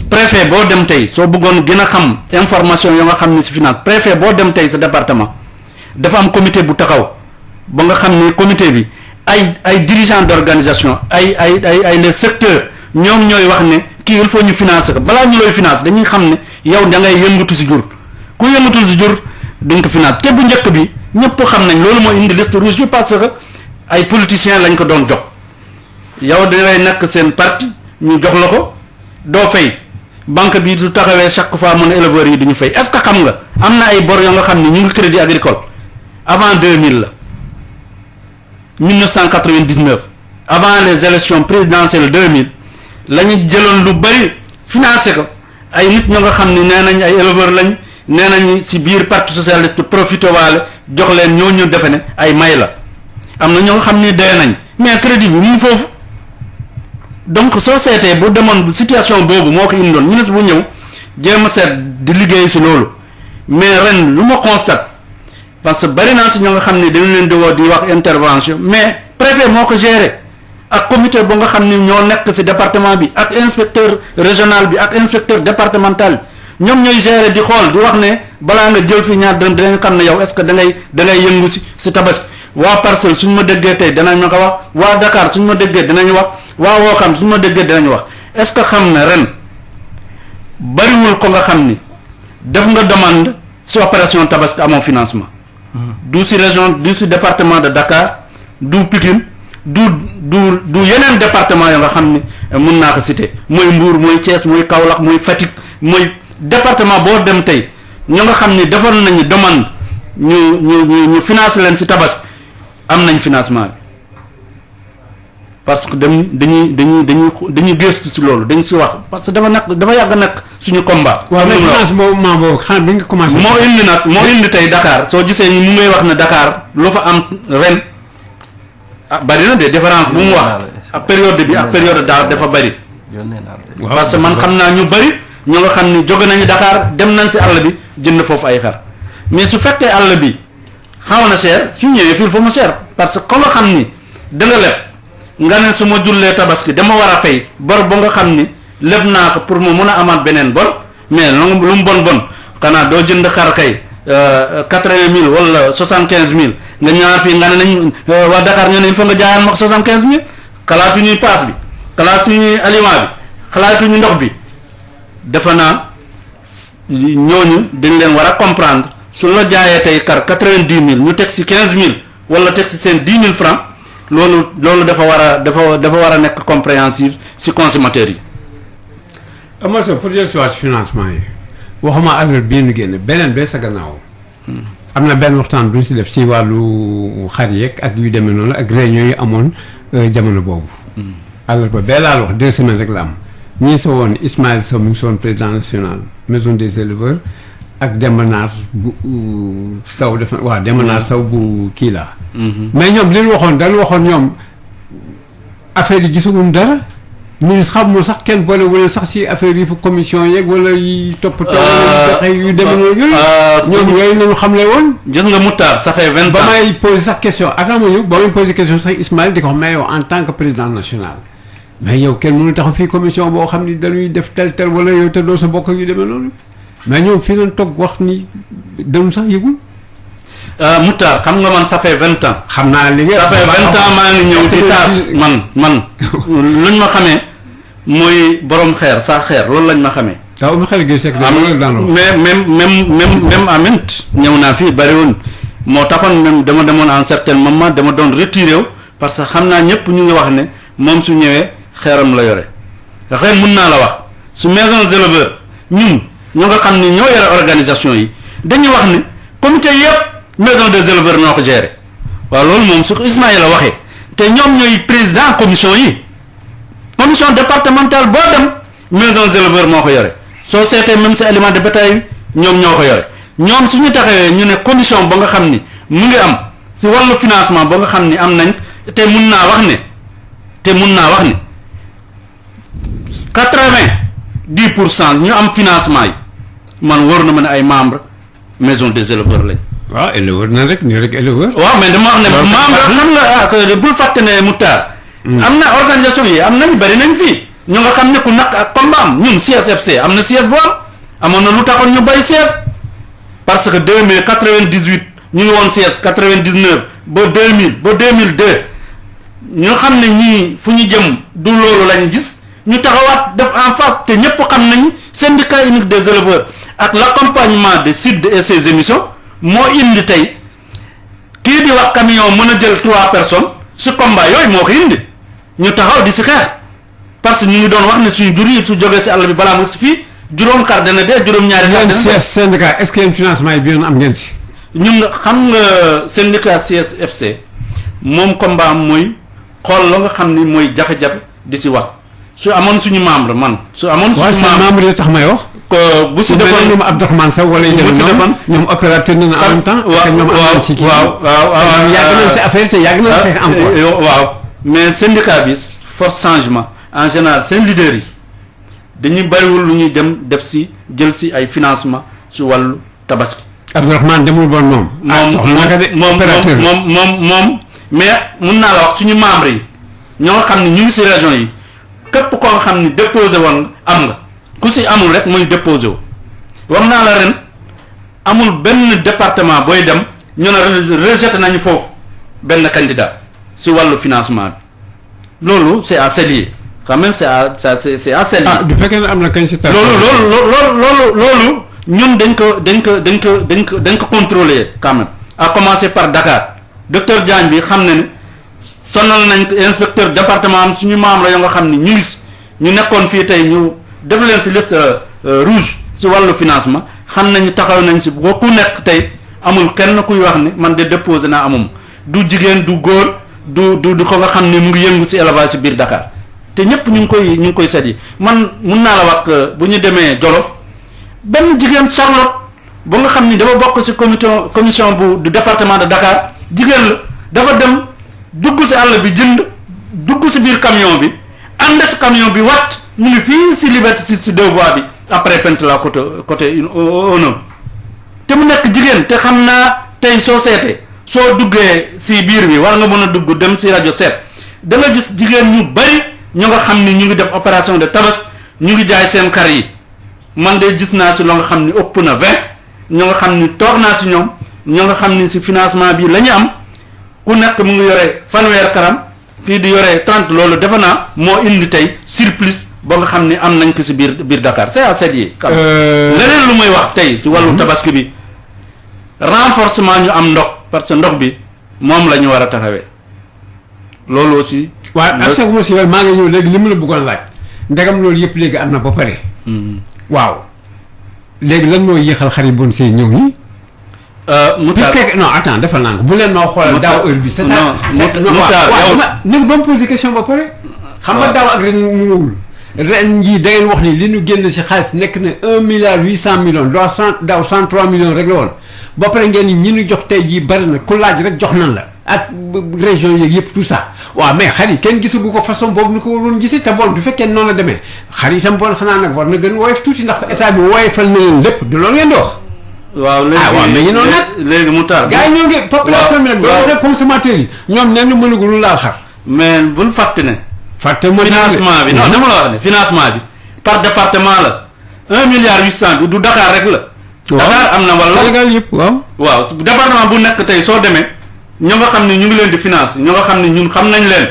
préfet boo dem tey soo bëggoon gën a xam information yoo nga xam ni ci finance préfet boo dem tey sa département dafa am comité bu taxaw ba nga xam ni comité bi ay dirigeants d'organisation ay les secteurs ñoom ñooy wax ne kii il faut ñu financer ko balaa ñu looy financer dañuy xam ne yow da ngay yëngatu ci jur ku yëngatu ci jur duñ ko financer te bu njëkk bi ñëpp xam nañ loolu moo indi liste rouge bi parce que ay politiciens lañ ko doon jox yow dangay nekk seen parti ñu jox la ko. doo fay banque bi du taxawee chaque fois mu ne éleveurs yi duñu fay est-ce que xam nga am na ay bor yoo nga xam ne ñu ngi crédit agricole avant 2000 la 1999 avant les élections présidentielles 2000 la ñu jëloon lu bari financé ko ay nit ñoo nga xam ne nee nañ ay éleveurs lañ nee nañ ci biir parti socialiste profité waale jox leen ñoo ñu defe ne ay may la am na ñoo nga xam ne dee nañ mais crédit bi mu foofu. donc soo seetee bu demoon situation boobu moo ko indoon ministre bu ñëw jéem a seet di liggéey ci loolu mais ren lu ma constate parce que bari naa ci ñoo nga xam ne dañu leen di woo di wax intervention mais préfet moo ko géré ak comité bu nga xam ne ñoo nekk ci département bi ak inspecteur régional bi ak inspecteur départemental bi ñoom ñooy géré di xool di wax ne balaa nga jël fi ñaar dërëm dinañ xam ne yow est-ce que da ngay yëngu ci tabaski waa Parcelles suñ ma déggee tey danañ ma ko wax waa Dakar suñ ma déggee dinañ wax. waaw woo xam su ma déggee dinañ wax est-ce que xam na ren bariwul ko nga xam ni def nga demande ci opération tabaski amoo financement. du ci région du ci département de Dakar du Pikine du yeneen département yoo nga xam ni mun naa ko citer mooy Mbour mooy Thiès mooy Kaolack mooy Fatick mooy département boo dem tey ñoo nga xam ni defoon nañu demande ñu financer leen ci tabaski am nañ financement bi. parce que dañuy gëstu ci loolu dañ ci wax parce que dafa yàgg nag suñu combat. waaw mais financement boobu xanaa bi nga commencé. moo indi tey Dakar soo gisee ñu mu ngay wax ne Dakar loo fa am ren bari na de différence bu mu wax ak période bi ak période daaw dafa bari. parce que man xam naa ñu bari ñoo nga xam ni jóge nañu Dakar dem nañ ci àll bi jënd foofu ay xar mais su fekkee àll bi xaw na cher su ñëwee fii foofu mu cher parce que ko nga xam ni da nga leb nga ne su ma jullee tabaski dama war a fay bor ba nga xam ni leb naa ko pour mu mun a amaat beneen bor mais lu mu bon xanaa doo jënd xar kay 80 000 wala 75 000 nga ñaar fii nga ne nañ waa Dakar nga ne il faut nga jaayaan ma 75 000 xalaatuñuy paas bi xalaatuñuy aliment bi xalaatuñu ndox bi dafa naa ñooñu dañ leen war a comprendre su la jaayee tey kar 90 000 ñu teg si 15 000 wala teg si seen 10 000 francs loolu dafa war a nekk compréhensible si consommateurs yi. Amar Sow pour jël si waat financement yi waxuma alal bii nu génn beneen bee sa gannaaw. am na benn waxtaan bu ñu si def si wàllu xar yeeg ak yu demee noonu ak réunion yi amoon jamono boobu. alal ba bee laal wax 2 semaines rek la am ñii sa woon Ismaël Sow mi ngi soon président national maison des éleveurs ak Demba Naar bu Sow def na waaw Demba Naar Sow bu kii la. mais ñoom li ñu waxoon dañu waxoon ñoom affaire yi gisaguñ dara. ministre xamul sax kenn boole wala sax si affaire yi fa commission yeeg wala yi toppatoo. yu demee noonu yooyu. ñoom yooyu nañu xamle woon. gis nga Moutar ça fait 20 ans ba may posé sax question attends ma ñëw ba may posé question sax Ismaël di ko xam mais yow en tant que président national. mais yow kenn mënu taxaw fii commission boo xam ni dañuy def tel wala yow te doo sa bokk yu demee noonu mais ñoom fii lañ toog wax ni dañu sax yëgul. Moutar xam nga man ça fait 20 ans. xam naa li nga. ça fait 20 ans maa ngi ñëw di taas man luñ ma xamee. mooy borom xeer saa xeer loolu lañ ma xamee. waaw mu xel gi sekk mais même amint ñëw naa fii bariwul moo taxoon même dama demoon en certain moment dama doon retiré wu parce que xam naa ñëpp ñu ngi wax ne moom su ñëwee xeeram la yore xëy mun naa la wax su maison des éleveurs ñun ñu nga xam ni ñoo yore organisation yi dañuy wax ne comité yëpp maison des éleveurs ñoo ko géré waaw loolu moom su ko Ismaïla waxee te ñoom ñooy président commission yi. commission départementale boo dem maison des éleveurs moo ko yore soo seetee même si aliment de bétail ñoom ñoo ko yore ñoom suñu taxawee ñu ne commission ba nga xam ni mu ngi am si wàllu financement ba nga xam ni am nañ te mun naa wax ne 90% ñu am financement yi man war na ma ne ay membres maison des éleveurs lañ. waaw éleveur na rek nii rek éleveur. waaw mais dama wax ne membre xam nga bul fàtte ne Moutar. am na organisation yi am nañ bari nañ fii ñu nga xam ne ku naq ak combat am ñun CSFC am na siège bu amoon na lu taxoon ñu bàyyi siège parce que 1998 ñu ngi woon siège 99 ba 2000 ba 2002 ñu xam ne ñii fu ñu jëm du loolu la ñu gis ñu taxawaat def en face te ñëpp xam nañu syndicat unique des éleveurs ak l'accompagnement de SID et ses émissions moo indi tey kii di wax camion mën a jël 3 personnes su combat yooyu moo ko indi. ñu taxaw di si xeex parce que ñu ngi doon wax ne suñu jur yi su jógee si àll bi balaa mu si fii juróom xar dana dee juróom-ñaari xar dana dee. syndicat est-ce que yéen financement yi bien am ngeen si. ñun xam nga syndicat CSFC moom combat am mooy xool la nga xam ni mooy jafe-jafe di si wax su amoon suñu membre man. su amoon suñu membre yi tax may wax. bu si defoon ñoom Abdourahmane Sow wala yu demee noonu ñoom opérateur nañu en même temps. waaw yàgg nañ si affaire te yàgg nañ xeex encore. waaw. mais syndicat bi force changement en général seen leaders yi dañuy bariwul lu ñuy dem def si jël si ay financement si wàllu tabaski. Abdourahmane demul bon moom. moom mais mun naa la wax suñu membres yi ñoo nga xam ne ñu ngi si région yi képp koo nga xam ni déposé woon am nga ku si amul rek mooy déposé wu. wax naa la ren amul benn département booy dem ñu ne rejeté nañu foofu benn candidat. si wàllu financement bi loolu c'est à saluer quand même c'est à saluer. du fekkee ne am na kañ si. loolu ñun dañ ko contrôler quand même à commencer par Dakar docteur Diagne bi xam ne sonal nañ inspecteur département am suñu membre la yoo nga xam ni ñu ngi ñu nekkoon fii tey ñu def leen si liste rouge si wàllu financement xam nañu taxaw nañ si boo ku nekk tey amul kenn kuy wax ne man de déposé naa amum du jigéen du góor. du ko nga xam ne mu ngi yëngu si élevage si biir Dakar te ñëpp ñu ngi koy seet yi man mun naa la wax bu ñu demee Jolof benn jigéen Charlotte ba nga xam ni dafa bokk si commission du département de Dakar jigéen la dafa dem dugg si àll bi jënd dugg si biir camion bi ànd si camion bi wàcc mu ngi fii si Liberté si 2 voies bi après Pentelah côté une te mu nekk jigéen te xam naa tey soo seetee. soo duggee si biir bi war nga mën a dugg dem si rajo seet da nga gis jigéen ñu bari ñu nga xam ni ñu ngi def opération de tabaski ñu ngi jaay seen xar yi man de gis naa si loo nga xam ni ëpp na 20 ñoo nga xam ni toog naa si ñoom ñoo nga xam ni si financement bi la ñu am ku nekk mu ngi yore fanweer karam fii di yore 30 loolu defe naa moo indi tey surplus ba nga xam ni am nañ ko si biir Dakar c'est à dire. leneen lu muy wax tey si wàllu tabaski bi renforcement ñu am ndox parce que ndox bi moom la ñu war a taxawee loolu aussi. waaw ak sa si maa ngi ñëw léegi li mu la bëggoon laaj ndegam loolu yëpp léegi am na ba pare. waaw léegi lan mooy yéexal xar yi bon see ñëw ñi. puisque non attends defal naa ko bu leen ma xoolal daaw heure bi. c'est ça waaw ba mu posé question ba pare. xam nga daaw ak ren mu ñëwul. ren jii da ngeen wax ni li ñu génn si xaalis nekk na 1,8 milliard daaw 103 millions rek la woon ba pare ngeen ni ñi ñu jox tey jii bari na ku laaj rek jox nan la ak région yeeg yëpp tout ça waaw mais xar yi kenn gisagu ko façon boobu ni ko waroon gisee te bon du fekkee noonu la demee xar yi itam bon xanaa nag war na gën woyof tuuti ndax état bi woyofal na leen lépp du loolu ngeen di wax. waaw léegi waaw mais ñu noonu nag léegi mu taar. gars yi ñoo ngi population bi nag. waaw consommateurs yi ñoom nee na mënagul laal xar. mais bul fàtte ne. fàtte mooy financement bi non dama la wax ne financement bi par département la 1,8 milliard bi du Dakar rek la. Dakar am na wala Sénégal yëpp waaw. waaw département bu nekk tey soo demee ñoo nga xam ne ñu ngi leen di finance ñoo nga xam ne ñun xam nañ leen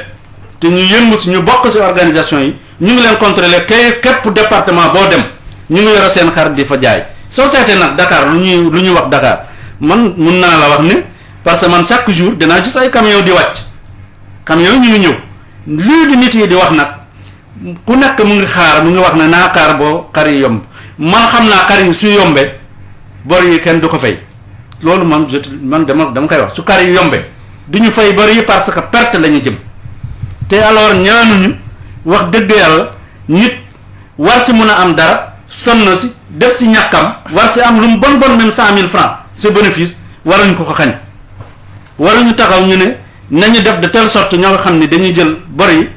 te ñu yëngu si ñu bokk si organisation yi ñu ngi leen contrôler képp département boo dem ñu ngi yore seen xar di fa jaay soo seetee nag Dakar lu ñuy wax Dakar man mun naa la wax ne parce que man chaque jour dinaa gis ay camion di wàcc camion ñu ngi ñëw lii di nit yi di wax nag ku nekk mu ngi xaar mu ngi wax ne naa xaar boo xar yi yomb man xam naa xar yi su yombee bor yi kenn du ko fay loolu man dama koy wax su xar yi yombee du ñu fay bor yi parce que perte la ñu jëm te alors ñaanuñu wax dëgg yàlla nit war si mun a am dara sonn si def si ñàkkam war si am lu mu bon même 100 000 francs si bénéfice waruñu ko xañ waruñu taxaw ñu ne nañu def de telle sorte ñoo nga xam ne dañuy jël bor yi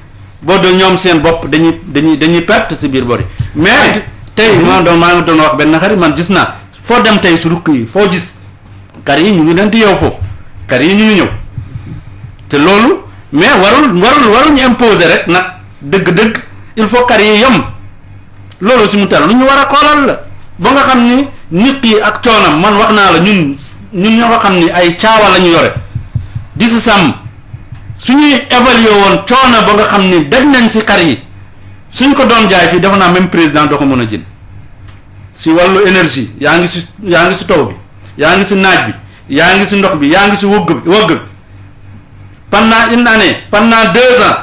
boo doo ñoom seen bopp dañuy perte si biir bor yi mais tey maa ngi doon wax benn xarit man gis naa foo dem tey su rukk yi foo gis kar yi ñu ngi leen di yow foofu kar yi ñu ngi ñëw te loolu mais waruñu imposer rek nag dëgg-dëgg il faut kar yi yomb loolu si mu tal lu ñu war a xoolal la ba nga xam ni nit yi ak coonam man wax naa la ñun ñoo nga xam ni ay caawa la ñu yore di si sàmm suñuy évaluer woon coono ba nga xam ni daj nañ si xar yi suñ ko doon jaay fii dafa naa même président doo ko mën a jënd si wàllu énergie yaa ngi si taw bi yaa ngi si naaj bi yaa ngi si ndox bi yaa ngi si wëgg bi pendant une année pendant 2 ans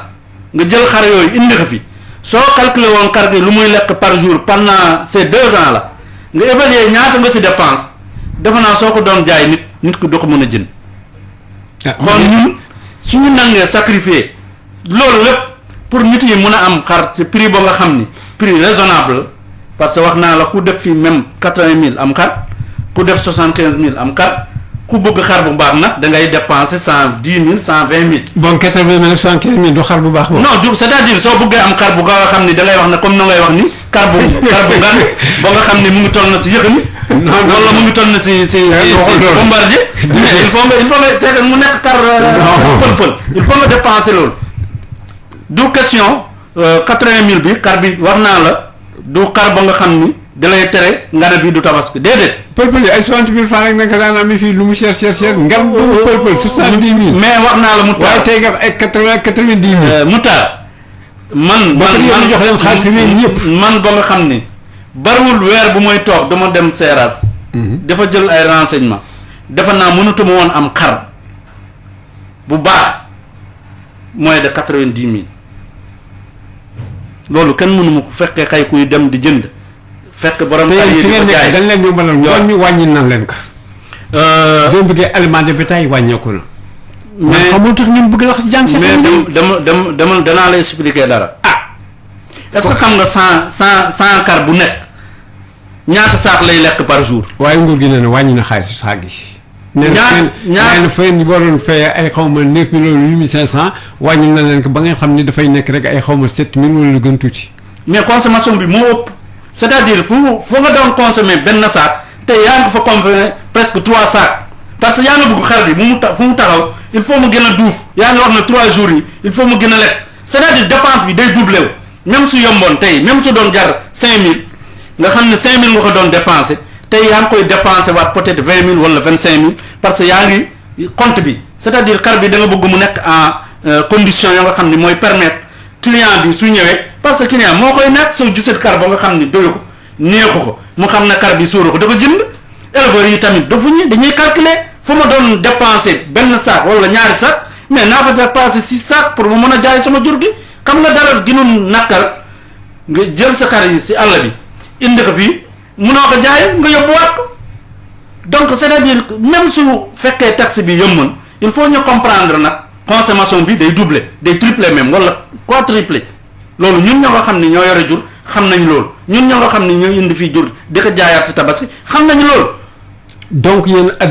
nga jël xar yooyu indi ko fi soo calculer woon xar gi lu muy lekk par jour pendant ces 2 ans la nga évaluer ñaata nga si dépense dafa naa soo ko doon jaay nit ko doo ko mën a jënd kon ñun suñu nangee sacrifier loolu lépp pour nit yi mun a am xar ci prix ba nga xam ni prix raisonnable parce que wax naa la ku def fii même 80 000 am xar ku def 75 000 am xar ku bëgg xar bu baax nag da ngay dépenser 110 000 120 000. bon 80 000 75 000 du xar bu baax moom. non du c'est-à-dire soo bëggee am xar bu nga xam ni da ngay wax ne comme na ngay wax ni xar bu ngan ba nga xam ni mu ngi toll na si yëkkani. wala mu ngi toll na si bombardier. mais il faut nga teg mu nekk xar pël il faut nga dépenser loolu. du question 80 000 bi xar bi wax naa la du xar ba nga xam ni da lay tere nga ne bii du tabaski déedéet. pël-pël yi ay 60 000 francs rek naka daan amee fii lu mu cher ngar bu pël-pël 70 000. mais wax naa la mu taal waaye tey nga ay 90 000. mu taal. man jox leen xaalis réew ñëpp. man ba nga xam ni bariwul weer bu mooy toog dama dem Seras. dafa jël ay renseignements. dafa naa mënatuma woon am xar bu baax moins de 90 000 loolu kenn mënu ma ko fekkee kay kuy dem di jënd. fekk borom xar yi di ko jaay dañ leen yombalal ñoom ñu wàññi na leen ko. doo bëggee alimenter bétail wàññeeku na. mais xamul tax ñun bëgg wax si jàng. mais dama danaa la expliquer dara. est-ce que xam nga 100 xar bu nekk ñaata saak lay lekk par jour. waaye nguur gi nee na wàññi na xaalis saak yi. ñaata fay ñu waroon fay ay xaw ma 9 millions 8 500 wàññi na leen ko ba nga xam ni dafay nekk rek ay xaw ma 7 000 wala lu gën tuuti. mais consommation bi moo ëpp. c'est-à-dire fu nga doon consommer benn saak te yaa ngi fa consommer presque 3 sacs parce que yaa ngi bëgg xar bi fu mu taxaw il faut mu gën a duuf yaa ngi wax ne 3 jours yi il faut mu gën a lekk c'est-à-dire dépense bi day doublé wu même su yomboon tey même su doon jar 5000 nga xam ne 5000 nga ko doon dépensé tey yaa ngi koy dépenser waat peut-être 20 000 wala 25 000 parce que yaa ngi compte bi c'est-à-dire xar bi da nga bëgg mu nekk en condition yoo nga xam ni mooy permettre client bi su ñëwee parce que client moo koy nekk soo gisee xar ba nga xam ni doyu ko neexu ko mu xam ne xar bi suuru ko da ko jënd éleveurs yi tamit dafuñu dañuy calculer fu ma doon dépenser benn sac wala ñaari sac mais naa fa dépenser 6 sacs pour mu mën a jaay sama jur gi xam nga dara gënul nakkal nga jël sa xar yi si àll bi indi ko fii munoo ko jaay nga yóbbuwaat ko donc c'est-à-dire même su fekkee taxe bi yombul il faut ñu comprendre nag consommation bi day doubler day tripler même wala quadrupler loolu ñun ñoo nga xam ni ñoo yore jur xam nañ loolu ñun ñoo nga xam ni ñoo indi fii jur di ko jaayaat si tabaski xam nañ loolu. donc yéen at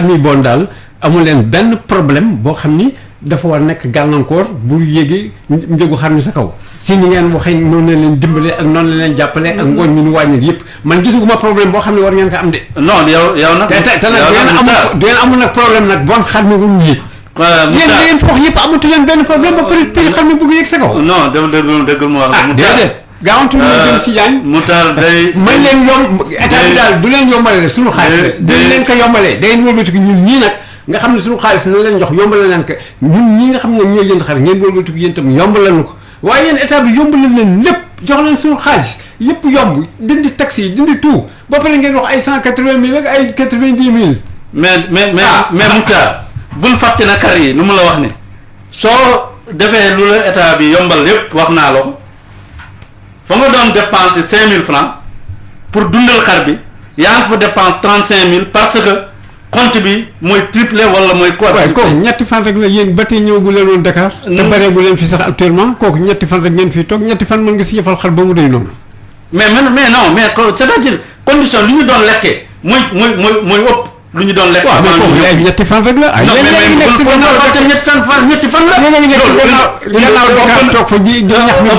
mi bon daal amul leen benn problème boo xam ni dafa war nekk gàllankoor bu yéegi njëgu xar mi sa kaw si ni ngeen waxee noonu la leen dimbale ak noonu la leen jàppale ak ngooñ mi nu wàññi yëpp man gisuguma problème boo xam ne war ngeen ko am de. non yow nag. te nag ngeen amul nag problème nag bon xar mi wul yéeg. yéen ngeen foox yëpp amatu leen benn problème ba peut être xar mi bëgg yéeg sa kaw. non dëgg mu wax. ah déedéet gaawantu mu jëm si Diagne. Moutar day. man leen yomb état bi daal du leen yombale rek suñu xaalis du leen ko yombalee day wëlbatiku ñun ñii nag nga xam ne suñu xaalis na leen jox yombale leen ko ñun ñii nga xam ne ñooy jënd xar ngeen wëlbatiku yéen itam yombale nu ko waaye yéen état bi yombale leen lépp jox leen suñu xaalis yëpp yomb dindi taxes yi dindi tout ba pare ngeen wax ay 180 000 ak ay 90 000. mais Moutar bul fàtte na kar yi nu mu la wax ne soo defee lu la état bi yombal lépp wax naa la ko fa nga doon dépenser 5000 francs pour dundal xar bi yaa ngi fa dépense 35000 parce que compte bi mooy triplé wala mooy. waaye kooku ñetti fan rek la yéen ba tey ñëw gu leen woon Dakar. te bareegu leen fi sax actuellement kooku ñetti fan rek ngeen fii toog ñetti fan mën nga si yëfal xar ba mu doy noonu. mais non mais c'est-à-dire condition lu ñu doon lekkee mooy ëpp. lu ñu doon lekk. waaw mais kooku ay ñetti fan rek la. non mais ñetti fan la. loolu gannaaw Dakar toog fa ji ñax mi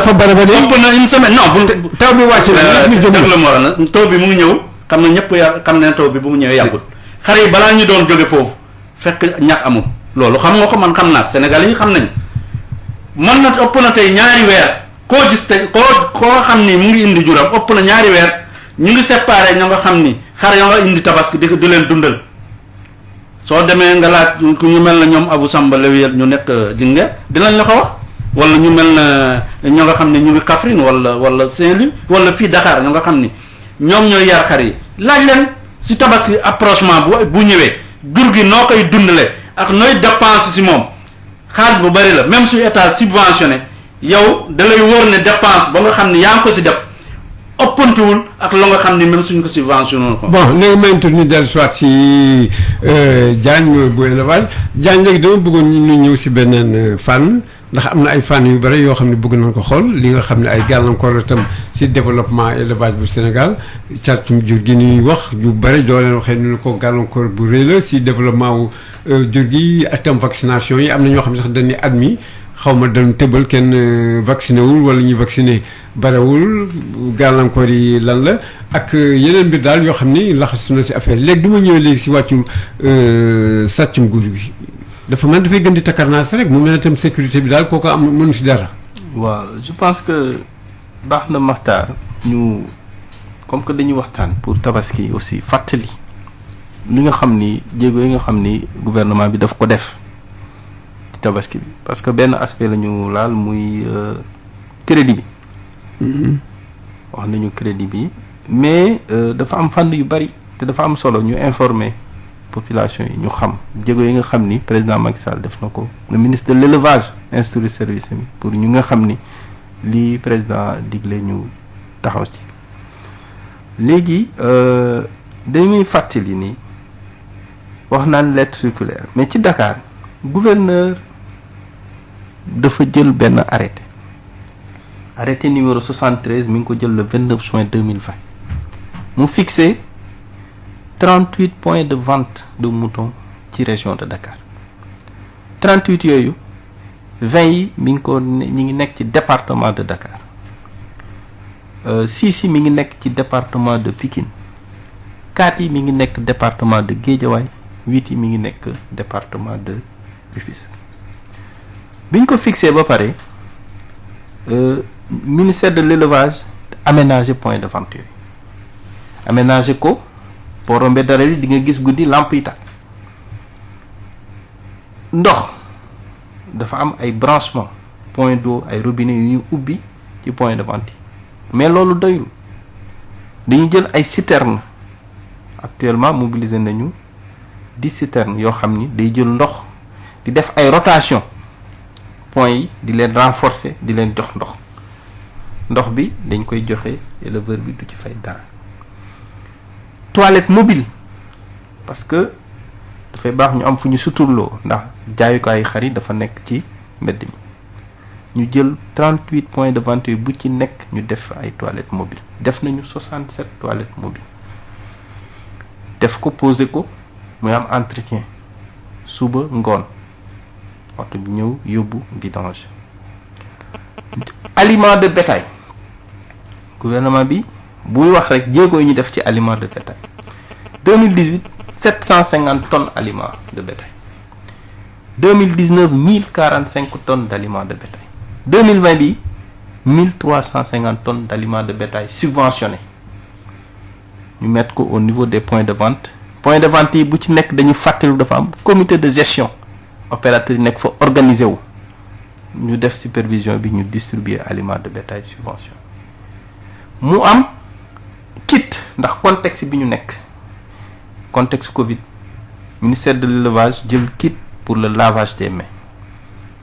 fa bare ba ëpp na une semaine non. taw bi wàcc na ñax mi jóg na taw bi mu ngi ñëw xam na ñëpp xam ne taw bi bu mu ñëwee yàggul xar yi balaa ñu doon jóge foofu fekk ñax amul loolu xam nga ko man xam naa Sénégal yi xam nañ mën na ëpp na tey ñaari weer koo gis tey koo xam ni mu ngi indi juram ëpp na ñaari weer ñu ngi séparé ñoo nga xam ni xar yoo nga indi tabaski di leen dundal soo demee nga laaj ku ñu mel na ñoom Abou Samba Lewiyel ñu nekk Linguère dinañ la ko wax wala ñu mel na ñoo nga xam ne ñu ngi Kaffrine wala Saint-Louis wala fii Dakar ñoo nga xam ni ñoom ñooy yar xar yi laaj leen si tabaski approchement bu ñëwee jur gi noo koy dundale ak nooy dépense si moom xaalis bu bari la même su état subventionné yow da lay wóor ne dépense ba nga xam ne yaa ngi ko si def ëppantiwul ak la nga xam ni même suñ ko subventionné ko. bon léegi may tur ñu dellu soit si Diagne bu élevage Diagne léegi dama bëggoon ñu ñëw si beneen fànn ndax am na ay fànn yu bëri yoo xam ne bëgg nañ ko xool li nga xam ne ay gàllankoor la tam si développement élevage bu Sénégal càccum jur gi ni wax yu bëri doo leen waxee ni ko gàllankoor bu rëy la si développement wu jur gi ak tam vaccination yi am na ñoo xam ne sax dañuy admis xaw ma dañu tëbal kenn vacciné wul wala ñu vacciné barewul gàllankoor yi lan la ak yeneen mbir daal yoo xam ni laxasu na si affaire yi léegi du ma ñëwee léegi si wàccu sàccum jur gi dafa mel dafay gën di takkarnaas rek mu mel ne tam sécurité bi daal kooku am mënu si dara. waaw je pense que baax na Maxtaar ñu comme que dañuy waxtaan pour tabaski aussi fàttali li nga xam ni jéego yi nga xam ni gouvernement bi daf ko def ci tabaski bi parce que benn aspect la ñu laal muy crédit bi. wax nañu crédit bi mais dafa am fànn yu bari te dafa am solo ñu informer population yi ñu xam jéego yi nga xam ni président Macky Sall def na ko le ministre de l'élevage instruire service mi pour ñu nga xam ni lii président digle ñu taxaw ci léegi dañuy fàttali ni wax naan lettre circulaire mais ci Dakar gouverneur dafa jël benn arrêté numéro 73 mi ngi ko jël le 29 juin 2020 mu fixé 38 points de vente de moutons ci région de Dakar 38 yooyu 20 yi mi ngi ko ñi ngi nekk ci département de Dakar 6 yi mi ngi nekk ci département de Pikine 4 yi mi ngi nekk département de Guédiawaye 8 yi mi ngi nekk département de Rufisque biñ ko fixé ba pare ministère de l'élevage aménagé point de vente yooyu aménager ko boo rombee dara bi di nga gis guddi lampe yi tàkk. ndox dafa am ay branchement point d'eau ay robinet yu ñu ubbi ci point de vente yi mais loolu doyul dañu jël ay citernes actuellement mobiliser nañu 10 citernes yoo xam ni day jël ndox di def ay rotation point yi di leen renforcer di leen jox ndox bi dañ koy joxe éleveur bi du ci fay dara. toilette mobile parce que dafay baax ñu am fu ñu suturloo ndax jaayukaayu xar yi dafa nekk ci mbedd mi ñu jël 38 points de vente bu ci nekk ñu def ay toilettes mobiles def nañu 67 toilettes mobiles def ko poser ko muy am entretien suba ngoon oto bi ñëw yóbbu vidange. aliment de bétail gouvernement bi buy wax rek jéego yi ñu def ci aliment de bétail 2018 750 tonnes aliments de bétail 2019 1045 tonnes d'aliments de bétail 2020 bi 1350 tonnes d'aliments de bétail subventionnés ñu mettre ko au niveau des points de vente yi bu ci nekk dañu fàttali dafa am comité de gestion opérateur yi nekk fa organisé wu ñu def supervision bi ñu distribuer aliments de bétail subvention mu am kit ndax contexte bi ñu nekk contexte Covid ministère de l'élevage jël kit pour le lavage des mains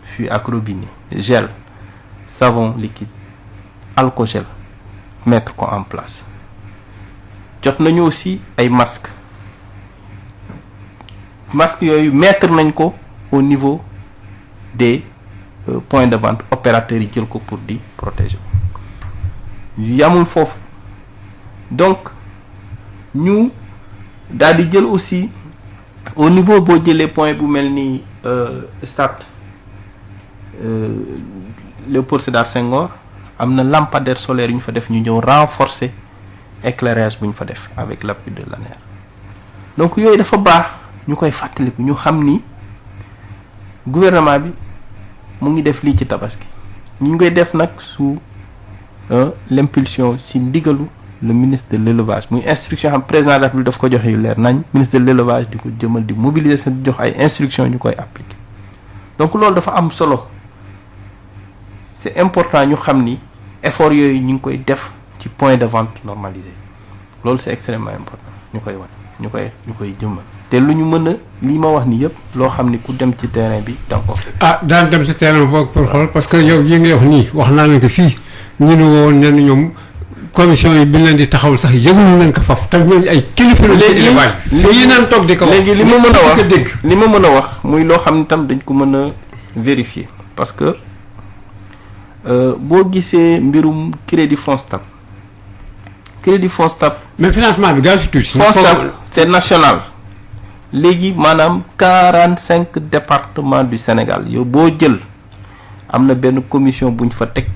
fût ak robinet gel savon liquide alcogel mettre ko en place jot nañu aussi ay masques yooyu mettre nañ ko au niveau des points de vente opérateurs yi jël ko pour di protéger yamul foofu donc ñu daal di jël aussi au niveau boo jëlee point bu mel ni stade Léopold Sédar Senghor am na lampadaire solaire yu ñu fa def ñu ñëw renforcer éclairage bu ñu fa def avec l'appui de l'ANER donc yooyu dafa baax ñu koy fàttaliku ñu xam ni gouvernement bi mu ngi def lii ci tabaski ñu ngi koy def nag sous l'impulsion si ndigalu le ministre de l'élevage muy instruction xam président de la République daf ko joxe yu leer nañ ministre de l'élevage di ko jëmal di mobiliser seen jox ay instructions ñu koy appliquer donc loolu dafa am solo c'est important ñu xam ni effort yooyu ñu ngi koy def ci point de vente normalisé loolu c'est extrêmement important ñu koy wan ñu koy jëmmal te lu ñu mën a lii ma wax ni yëpp loo xam ni ku dem ci terrain bi da nga ko daan dem ci terrain boobu pour xool parce que yow yi ngay wax nii wax naa leen ko fii ñu ne woon ne ñoom commission yi bi leen di taxawul sax yëguñu leen ko faf te ñooñu ay kilifa la ci élevage bi léegi naan toog di ko wax léegi li ma mën a wax muy loo xam ne tam dañ ko mën a vérifier parce que boo gisee mbirum crédit FONSTAB mais financement bi gaaw si tuuti FONSTAB c'est national léegi maanaam 45 départements du Sénégal yow boo jël am na benn commission bu ñu fa teg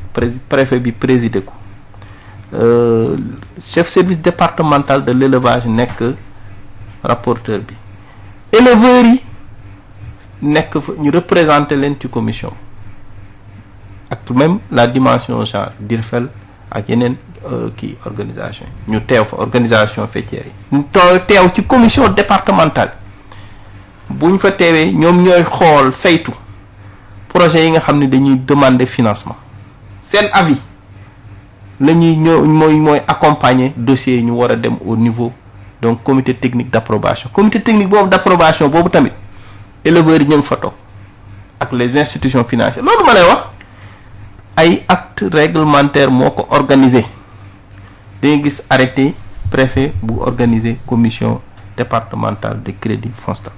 préfet bi présider ko chef service départemental de l'élevage nekk rapporteur bi éleveurs yi nekk fa ñu représenter leen ci commission ak même la dimension genre DIRFEL ak yeneen organisation ñu teew fa organisation faîtière yi ñu teew ci commission départementale bu ñu fa teewee ñoom ñooy xool saytu projet yi nga xam ne dañuy demander financement seen avis la ñuy mooy accompagner dossiers yi ñu war a dem au niveau donc comité technique d'approbation boobu tamit éleveurs yi ñu ngi fa toog ak les institutions financières loolu ma lay wax ay actes réglementaires moo ko organiser da nga gis arrêté préfet bu organiser commission départementale de crédit FONSTAB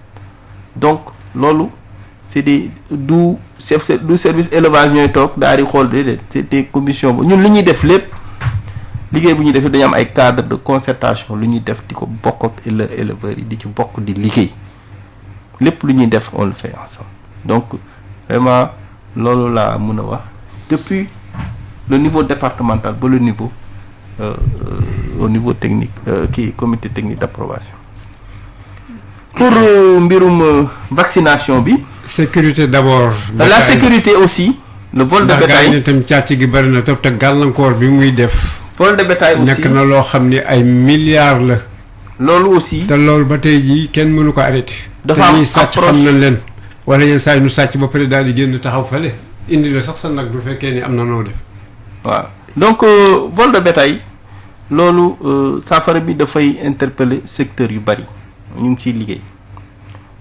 donc loolu c'est du service élevage ñooy toog daal di xool déedéet c'est des commissions ba ñun li ñuy def lépp liggéey bu ñuy def dañu am ay cadre de concertation lu ñuy def di ko bokk ak éleveurs yi di ci bokk di liggéey lépp lu ñuy def on le fait ensemble donc vraiment loolu laa mën a wax depuis le niveau départemental ba le niveau au niveau technique comité technique d'approbation pour mbirum vaccination bi. sécurité d'abord. la sécurité aussi. le vol de bétail ndax gars yi itam càcc gi bari na trop te gàllankoor bi muy def vol de bétail aussi nekk na loo xam ni ay milliards la. loolu aussi. te loolu ba tey jii kenn mënu ko arrêté. dafa am te ñuy sàcc xam nañ leen. wala yenn saa yi ñu sàcc ba pare daal di génn taxaw fële indi la sax sa nag du fekkee ni am na noo def. waaw donc vol de bétail loolu saafara bi dafay interpeller secteur yu bari ñu ngi ciy liggéey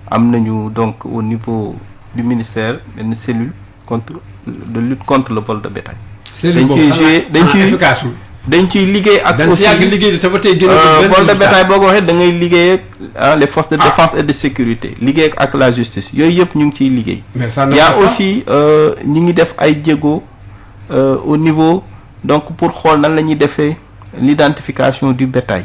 am nañu donc au niveau du ministère benn cellule de lutte contre le vol de bétail. cellule boobu dañ ciy efficace dañ ciy liggéey ak aussi dañ si yàgg liggéey te ba tey vol de bétail boo ko waxee da ngay liggéey ak les forces de défense et de sécurité liggéey ak la justice yooyu yëpp ñu ngi ciy liggéey. mais ça y a aussi ñu ngi def ay jéego au niveau donc pour xool nan la ñuy defee l'identification du bétail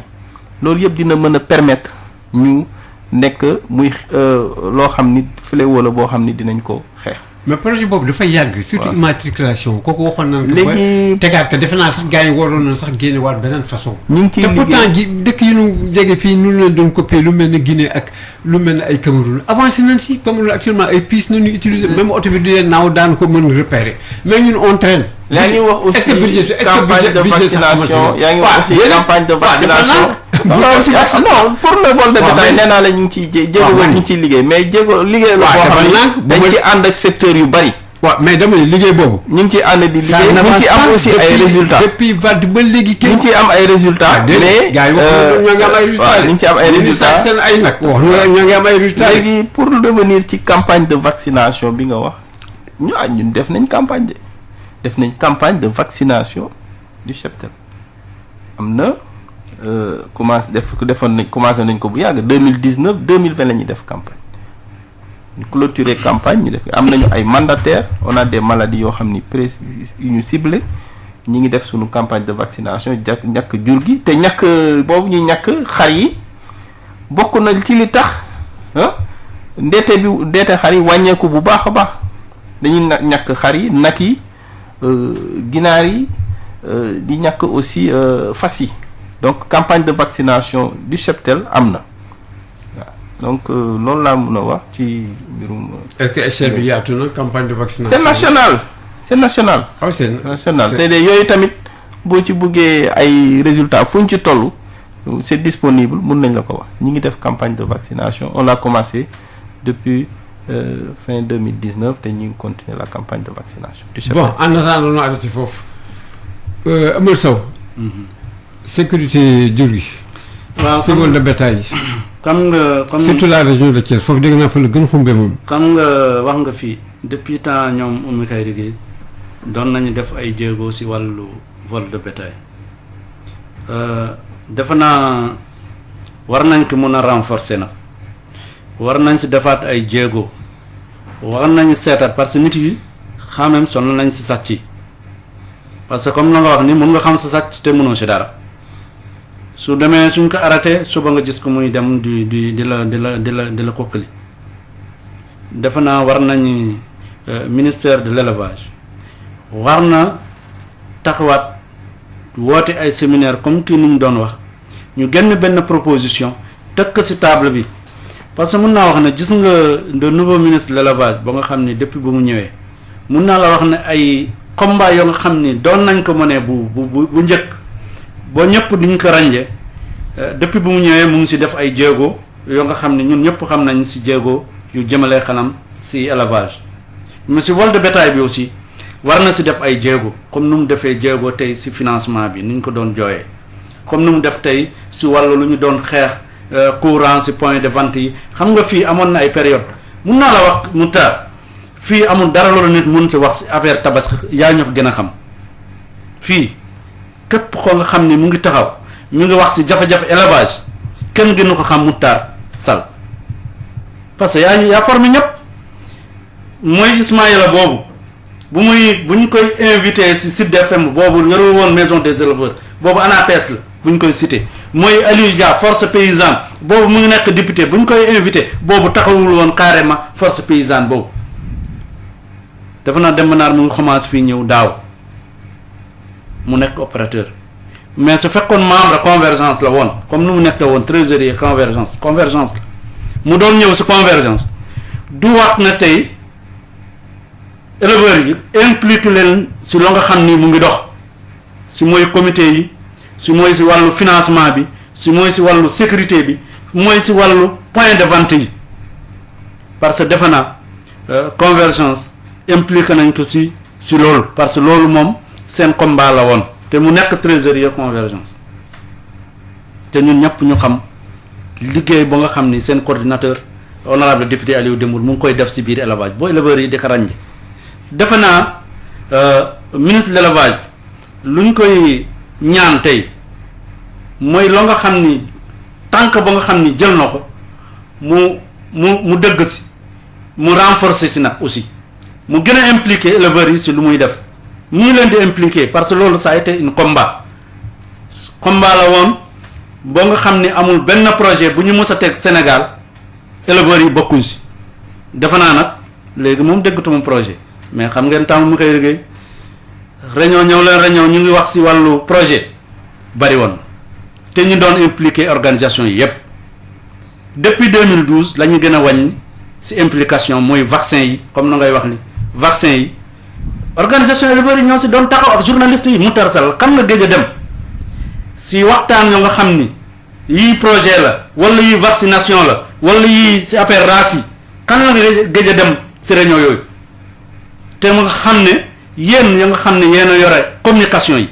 loolu yëpp dina mën a permettre ñu nekk muy loo xam ni fléau la boo xam ni dinañ ko xeex. mais projet boobu dafay yàgg. surtout immatriculation kooku waxoon nañ ko. léegi tegaat ko defe naa sax gars yi waroon na sax génne waat beneen façon. ñu ngi ciy te liggéey pourtant dëkk yi ñu jege fii ñu leen doon copier lu mel ne Guinée ak lu mel ne ay Cameroun avancé nañ si Cameroun actuellement ay puces nañu utiliser même oto bi du leen naaw daan ko mën repérer mais ñun on traîne. yaa ngi wax aussi campagne de vaccination yaa ngi wax aussi campagne de vaccination. non pour le vol de bétail nee naa la ñu ngi ciy jéego ñu ngi ciy liggéey mais jéego liggéey la boo xam ne dañ ci ànd ak secteur yu bari. waaw mais dama ne liggéey boobu. ñu ngi ciy ànd di liggéey ñu ngi ciy am aussi ay résultats depuis vague ba léegi kenn. ñu ngi ciy am ay résultats. mais gars yi ñoo ngi am ay résultats ñu ngi ciy am ay résultats seen ay nag wax ñoo ngi am ay résultats. léegi pour revenir ci campagne de vaccination bi nga wax ñun def nañ campagne def nañ campagne de vaccination du cheptel am na commencé nañ ko bu yàgg 2019 2020 la ñuy def campagne ñu clôturer campagne ñu def am nañu ay mandataires on a des maladies yoo xam ni précis yu ñu ciblé ñi ngi def suñu campagne de vaccination ñàkk jur gi te ñàkk boobu ñuy ñàkk xar yi bokk na ci li tax ndeete xar yi wàññeeku bu baax a baax dañuy ñàkk xar yi nag yi ginaar yi di ñàkk aussi fas yi donc campagne de vaccination du cheptel am na waaw donc loolu laa mën a wax ci mbirum. est-ce que échelle bi yaatu na campagne de vaccination. c'est national c'est national. ah c'est national te de yooyu tamit boo ci buggee ay résultats fu ñu ci toll c'est disponible mun nañ la ko wax ñi ngi def campagne de vaccination on l'a commencé depuis. Fin 2019 te ñu ngi continuer la campagne de vaccination. du cheptel. bon en attendant ñu arrêté foofu Amadou Sow. sécurité jur gi. waaw si vol de bétail yi. comme surtout la région de Thiès foofu dégg naa fa la gën a xumbe moom. xam nga wax nga fii depuis temps ñoom Oumy Kayri Gueye doon nañu def ay jéego si wàllu vol de bétail defe naa war nañ ko mën a renforcer nag. war nañ si defaat ay jéego war nañu seetaat parce que nit yi quand même sonn nañ si sàcc yi parce que comme na nga wax ni mun nga xam sa sàcc te mënoo si dara su demee suñ ko arrêté suba nga gis ko muy dem di la kokkali defe naa war nañu ministère de l'élevage war na taxawaat woote ay séminaire comme kii ni mu doon wax ñu génn benn proposition teg ko si table bi. parce que mun naa wax ne gis nga le nouveau ministre de l'élevage ba nga xam ni depuis bu mu ñëwee mun naa la wax ne ay combat yoo nga xam ni doon nañ ko mënee bu njëkk boo ñëpp diñ ko ràññee depuis bu mu ñëwee mu ngi si def ay jéego yoo nga xam ni ñun ñëpp xam nañ si jéego yu jëmalee kanam si élevage mais si vol de bétail bi aussi war na si def ay jéego comme nu mu defee jéego tey si financement bi ni ñu ko doon jooyee comme nu mu def tey si wàllu lu ñu doon xeex. Courant ci point de vente yi xam nga fii amoon na ay période mun naa la wax mu taar fii amul dara loolu nit mun ci wax ci affaire tabaski yaa ñu ko gën a xam fii képp koo nga xam ni mu ngi taxaw mu ngi wax ci jafe-jafe élevage kenn gënu ko xam mu taar sal parce que yaa formé ñëpp mooy Ismaïla boobu bu ñu koy invité ci Sud FM boobu yorul woon maison des éleveurs boobu ANAPES la bu ñu koy cité mooy Aliou Dia force paysanne boobu mu ngi nekk député bu ñu koy invité boobu taxawul woon carrément force paysanne boobu dafa naa dem naar mu ngi commencé fii ñëw daaw mu nekk opérateur mais su fekkoon membre convergence la woon comme ni mu nekk woon trésorier convergence la mu doon ñëw si convergence du wax na tey éleveurs yi impliqué leen si loo nga xam ni mu ngi dox si mooy comité yi si mooy si wàllu financement bi si mooy si wàllu sécurité bi mooy si wàllu point de vente yi parce que defe naa convergence impliqué nañ ko si loolu parce que loolu moom seen combat la woon te mu nekk trésorier convergence te ñun ñëpp ñu xam liggéey ba nga xam ni seen coordinateur honorable député Aliou Dembourou mu ngi koy def si biir élevage boo éleveurs yi di ko ràññee defe naa ministre de l'élevage lu ñu koy ñaan tey mooy loo nga xam ni tànk ba nga xam ni jël na ko mu dëgg si mu renforcer si nag aussi mu gën a impliqué éleveurs yi si lu muy def mu ngi leen di impliqué parce que loolu ça a été une combat la woon boo nga xam ni amul benn projet bu ñu mës a teg Sénégal éleveurs yi bokkuñ si defe naa nag léegi moom déggatuma projet mais xam ngeen temps mu koy liggéey réunion ñu ngi wax si wàllu projet bari woon te ñu doon impliqué organisation yi yépp depuis 2012 la ñu gën a wàññi si implication mooy vaccin yi comme na ngay wax ni vaccin yi organisation éleveurs yi ñoo si doon taxaw ak journalistes yi mu tarsal kan nga gëj a dem si waxtaan yoo nga xam ni yii projet la wala yii vaccination la wala yii si affaire race yi kan la nga gëj a dem si réunion yooyu te mu nga xam ne yéen ya nga xam ne yéen a yore communication yi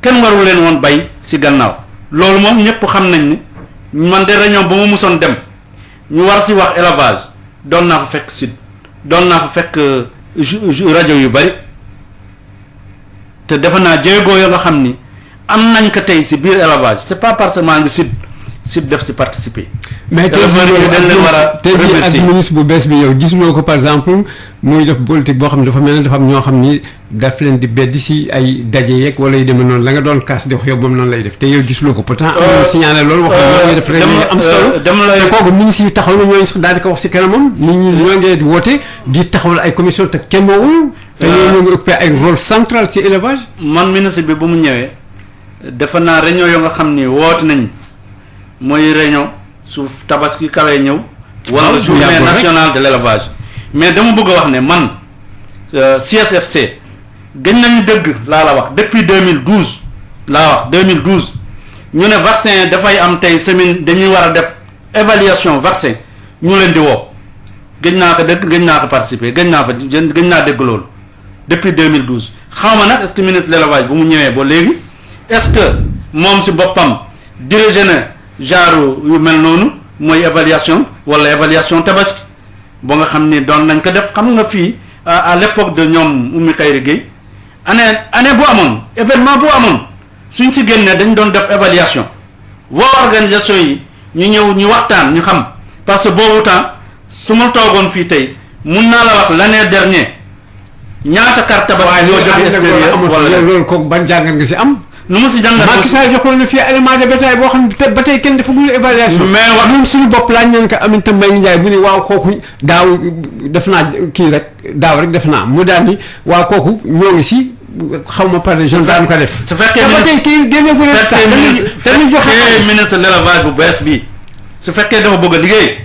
kenn warul leen woon bay si gannaaw loolu moom ñëpp xam nañ ni man de réunion ba ma musoon dem ñu war si wax élevage doon naa fa fekk si doon naa fa fekk rajo yu bari te defe naa jéego ya nga xam ni am nañ ko tey si biir élevage c'est pas parce que maa ngi si def si participer. mais tey jii ak ministre bu bees bi yow gisuloo ko par exemple muy def politique boo xam ne dafa mel ne dafa am ñoo xam ni daf leen di beddi si ay daje yeeg wala yu demee noonu la nga doon kaas di wax yow moom noonu lay def te yow gisuloo ko pourtant am na signalé loolu wax na ñoo ngi def réunion am solo te kooku ministre yi taxaw na ñooñu sax daal di ko wax si kanamam nit ñi ñoo ngee woote di taxawal ay commission te kenn moowul te ñoo ngi occupé ay rôle central si élevage. man ministre bi bu mu ñëwee defe naa réunion yoo nga xam ni woote nañ mooy réunion su tabaski kawee ñëw wala journée nationale de l'élevage mais dama bëgg a wax ne man CSFC gën nañu dëgg laa la wax depuis 2012 laa wax 2012 ñu ne vaccin dafay am tey semaine dañuy war a def évaluation vaccin ñu leen di woo gëj naa ko dëgg gëj naa ko participer gëj naa dégg loolu depuis 2012 xaw ma nag est-ce que ministre de l'élevage bu mu ñëwee ba léegi est-ce que moom si boppam dirigé na genre yu mel noonu mooy évaluation wala évaluation tabaski ba nga xam ni doon nañ ko def xam nga fii à l'époque de ñoom Oumy Kayri Gueye année bu amoon événement bu amoon suñ si génnee dañ doon def évaluation woo organisation yi ñu ñëw ñu waxtaan ñu xam parce que boobu temps su ma toogoon fii tey mun naa la wax l'année dernière ñaata carte tabaski yoo jóge extérieur wala loolu kooku ban jàngat nga si am. nu mu si jàngat Macky Sall joxoon na fii aliment de bétail boo xam ne ba tey kenn defagul évaluation. mais wax ñun suñu bopp laaj nañ ko Aminata Mbengue Ndiaye bu ne waaw kooku daaw def naa kii rek daaw rek def naa mu daal ni waaw kooku ñoo ngi si xaw ma par région daan ko def. su fekkee ba tey kii génne fu dañuy joxe ministre de l'élevage bu bees bi su fekkee dafa bëgg a liggéey.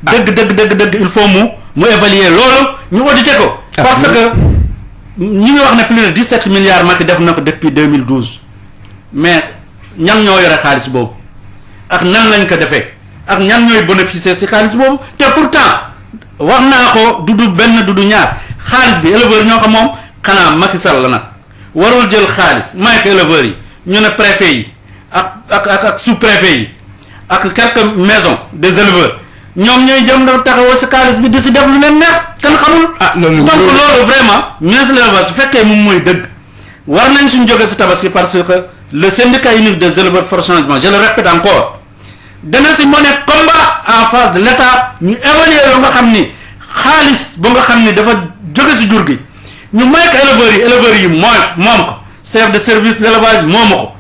dëgg il faut mu évaluer loolu ñu audité ko. parce que ñu ngi wax ne plus de 17 milliards Macky def na ko depuis 2012. mais ñan ñoo yore xaalis boobu ak nan lañ ko defee ak ñan ñooy bénéficier ci xaalis boobu te pourtant wax naa ko du benn du ñaar xaalis bi éleveurs ñoo ko moom xanaa Macky Sall la nag warul jël xaalis may ko éleveurs yi ñu ne préfet yi ak sous-préfet yi ak quelques maisons des éleveurs ñoom ñooy jëm da taxawoo ci xaalis bi di ci def lu leen neex kenn xamul. donc loolu vraiment ministre de l'élevage su fekkee moom mooy dëgg war nañ suñ jóge ci tabaski parce que le syndicat unique des éleveurs Fort Changement je le répète encore dana si mën a combat en face de l'État ñu évaluer lu nga xam ni xaalis ba nga xam ni dafa jóge si jur gi ñu may ko éleveurs yi moom ko chef de service de l'élevage moomu ko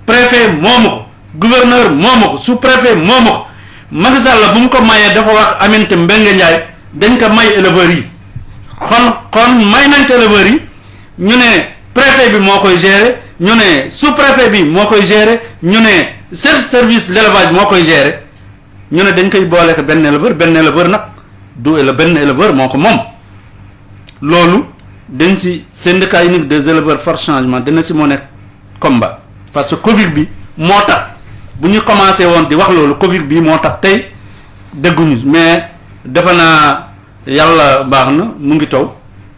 préfet moomu ko gouverneur moomu ko sous-préfet moomu ko Macky Sall bu mu ko mayee dafa wax Aminata Mbengue Ndiaye dañ ko may éleveurs yi kon may nañ ko éleveurs yi ñu ne préfet bi moo koy gérer ñu ne sous-préfet bi moo koy gérer ñu ne service l'élevage moo koy gérer ñu ne dañ koy boole ko benn éleveur nag du benn éleveur moo ko moom loolu dañ si syndicat unique des éleveurs Fort Changement dana si moo nekk combat parce que Covid bi moo tax bu ñu commencé woon di wax loolu Covid bi moo tax tey dégguñu mais defe naa yàlla baax na mu ngi taw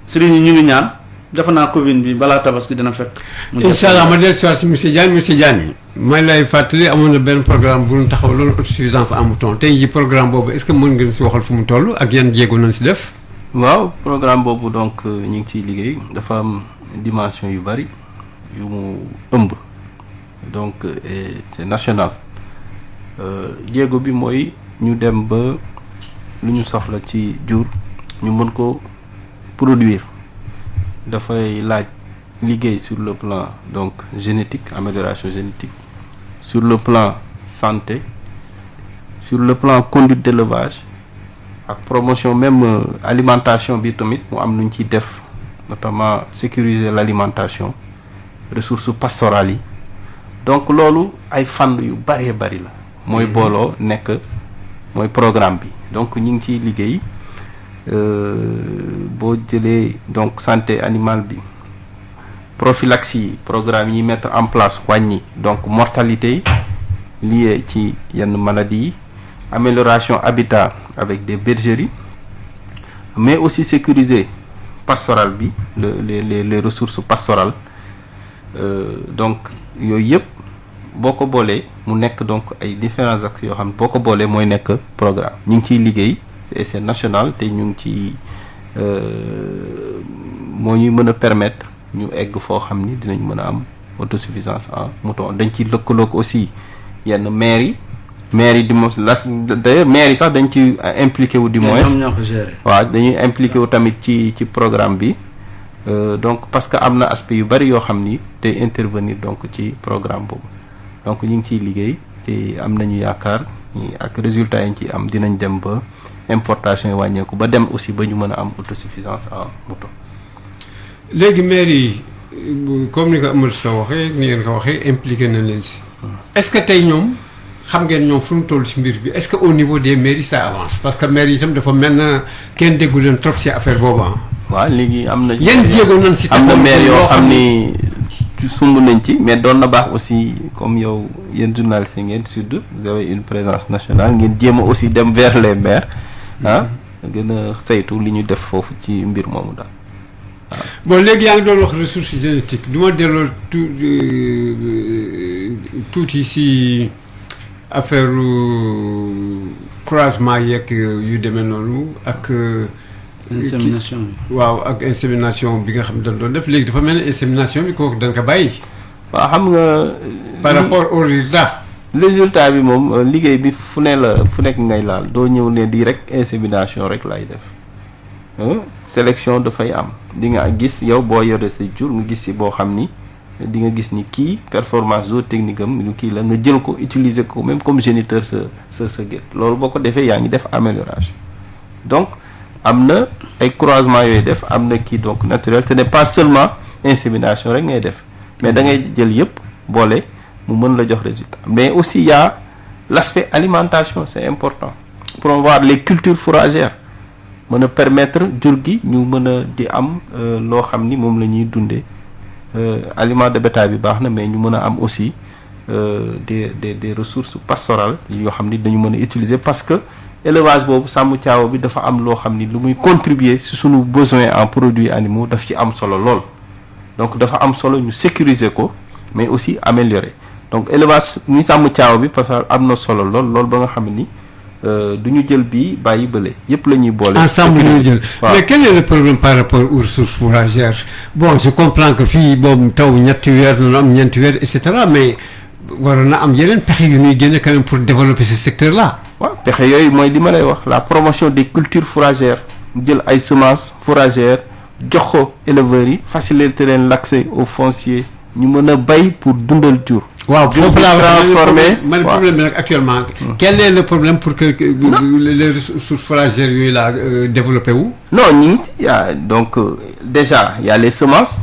sëriñ yi ñu ngi ñaan defe naa Covid bi balaa tabaski dina fekk. incha allah ma dellusiwaat si monsieur Diagne may lay fàttali amoon na benn programme bu ñu taxawaloon autosuffisance en mouton tey jii programme boobu est-ce que mën ngeen si waxal fu mu toll ak yan jéego nañ si def. waaw programme boobu donc ñu ngi ciy liggéey dafa am dimension yu bari yu mu ëmb donc c'est national jéego bi mooy ñu dem ba lu ñu soxla ci jur ñu mën ko produire dafay laaj liggéey sur le plan donc génétique amélioration génétique sur le plan santé sur le plan conduite d'élevage ak promotion même alimentation bi tamit mu am lu ñu ciy def notamment sécuriser l'alimentation ressources pastorales yi donc loolu ay fànn yu bëree bëri la mooy booloo nekk mooy programme bi donc ñu ngi ciy liggéey boo jëlee donc santé animale bi prophylaxie programme yi mettre en place wàññi donc mortalité liée ci yenn maladies yi amélioration habitat avec des bergeries mais aussi sécuriser pastoral bi les ressources pastorales donc yooyu yëpp boo ko boolee mu nekk donc ay différents axes yoo xam ne boo ko boolee mooy nekk programme ñu ngi ciy liggéey c'est national te ñu ngi ci moo ñuy mën a permettre ñu egg foo xam ni dinañ mën a am autosuffisance en mouton dañ ci lëkkaloog aussi yenn maires yi du moins d'ailleurs maires yi sax dañ ci impliqué wu du moins waaw dañuy impliqué wu tamit ci programme bi donc parce que am na aspect yu bari yoo xam ni day intervenir donc ci programme boobu donc ñu ngi ciy liggéey te am nañu yaakaar ak résultats yi ñu ci am dinañ dem ba importation yi wàññeeku ba dem aussi ba ñu mën a am autosuffisance en mouton. léegi maire yi comme ni ko Amadou Sow waxee ni ngeen ko waxee impliqué nañ leen si. est-ce que tey ñoom xam ngeen ñoom fu mu toll si mbir bi est-ce que au niveau des mairies ça avance parce que maire yi itam dafa mel na kenn déggu leen trop si affaire boobu ah. waaw léegi am na. yan jéego nañ si am na maire yoo xam ni sumb nañ ci mais doon na baax aussi comme yow yéen journalistes ngeen surtout vous avez une présence nationale ngeen jéem a aussi dem vers les maires ah gën a saytu li ñu def foofu ci mbir moomu daal. bon léegi yaa ngi doon wax ressources génétiques du ma delloo tuuti si affaire croisement yeeg yu demee noonu ak. insémination bi waaw ak insémination bi nga xam ne dañ doon def léegi dafa mel ne insémination bi kooku dañ ko bàyyi. waaw xam nga. par rapport au résultat. résultat bi moom liggéey bi fu nekk ngay laal doo ñëw ne di rek insémination rek laay def. sélection dafay am di nga gis yow boo yore sa jur nga gis si boo xam ni di nga gis ni kii performance zootechnique am lu kii la nga jël ko utiliser ko même comme géniteur sa gétt loolu boo ko defee yaa ngi def amélioration donc am na ay croisement yooyu def am na kii donc naturel ce n'est pas seulement insémination rek ngay def mais da ngay jël yëpp boole mu mën la jox résultat mais aussi y a l'aspect alimentation c'est important promouvoir les cultures fourragères mën a permettre jur gi ñu mën a di am loo xam ni moom la ñuy dundee aliment de bétail bi baax na mais ñu mën a am aussi des ressources pastorales yoo xam ni dañu mën a utiliser parce que élevage boobu sàmm caawa bi dafa am loo xam ni lu muy contribuer si sunu besoin en produits animaux daf ci am solo lool donc dafa am solo ñu sécuriser ko mais aussi améliorer donc élevage ni sàmm caawa bi parce que am na solo lool ba nga xam ni du ñu jël bii bàyyi bële yëpp la ñuy boole. ensemble ñu jël mais quel est le problème par rapport aux ressources fourragères bon je comprends que fii boobu taw ñetti weer na am ñeenti weer et cetera mais waroon na am yeneen pexe yu ñuy génne quand même pour développer ce secteur là. waaw pexe yooyu mooy li ma lay wax la promotion des cultures fourragères jël ay semences fourragères jox ko éleveurs yi faciliter leen l'accès au foncier ñu mën a bay pour dundal jur. waaw foofu laa transformé man problème bi nag actuellement. quel est le problème pour que les ressources fourragères yooyu laa développé wu. non ñu ngi ci donc déjà y a les semences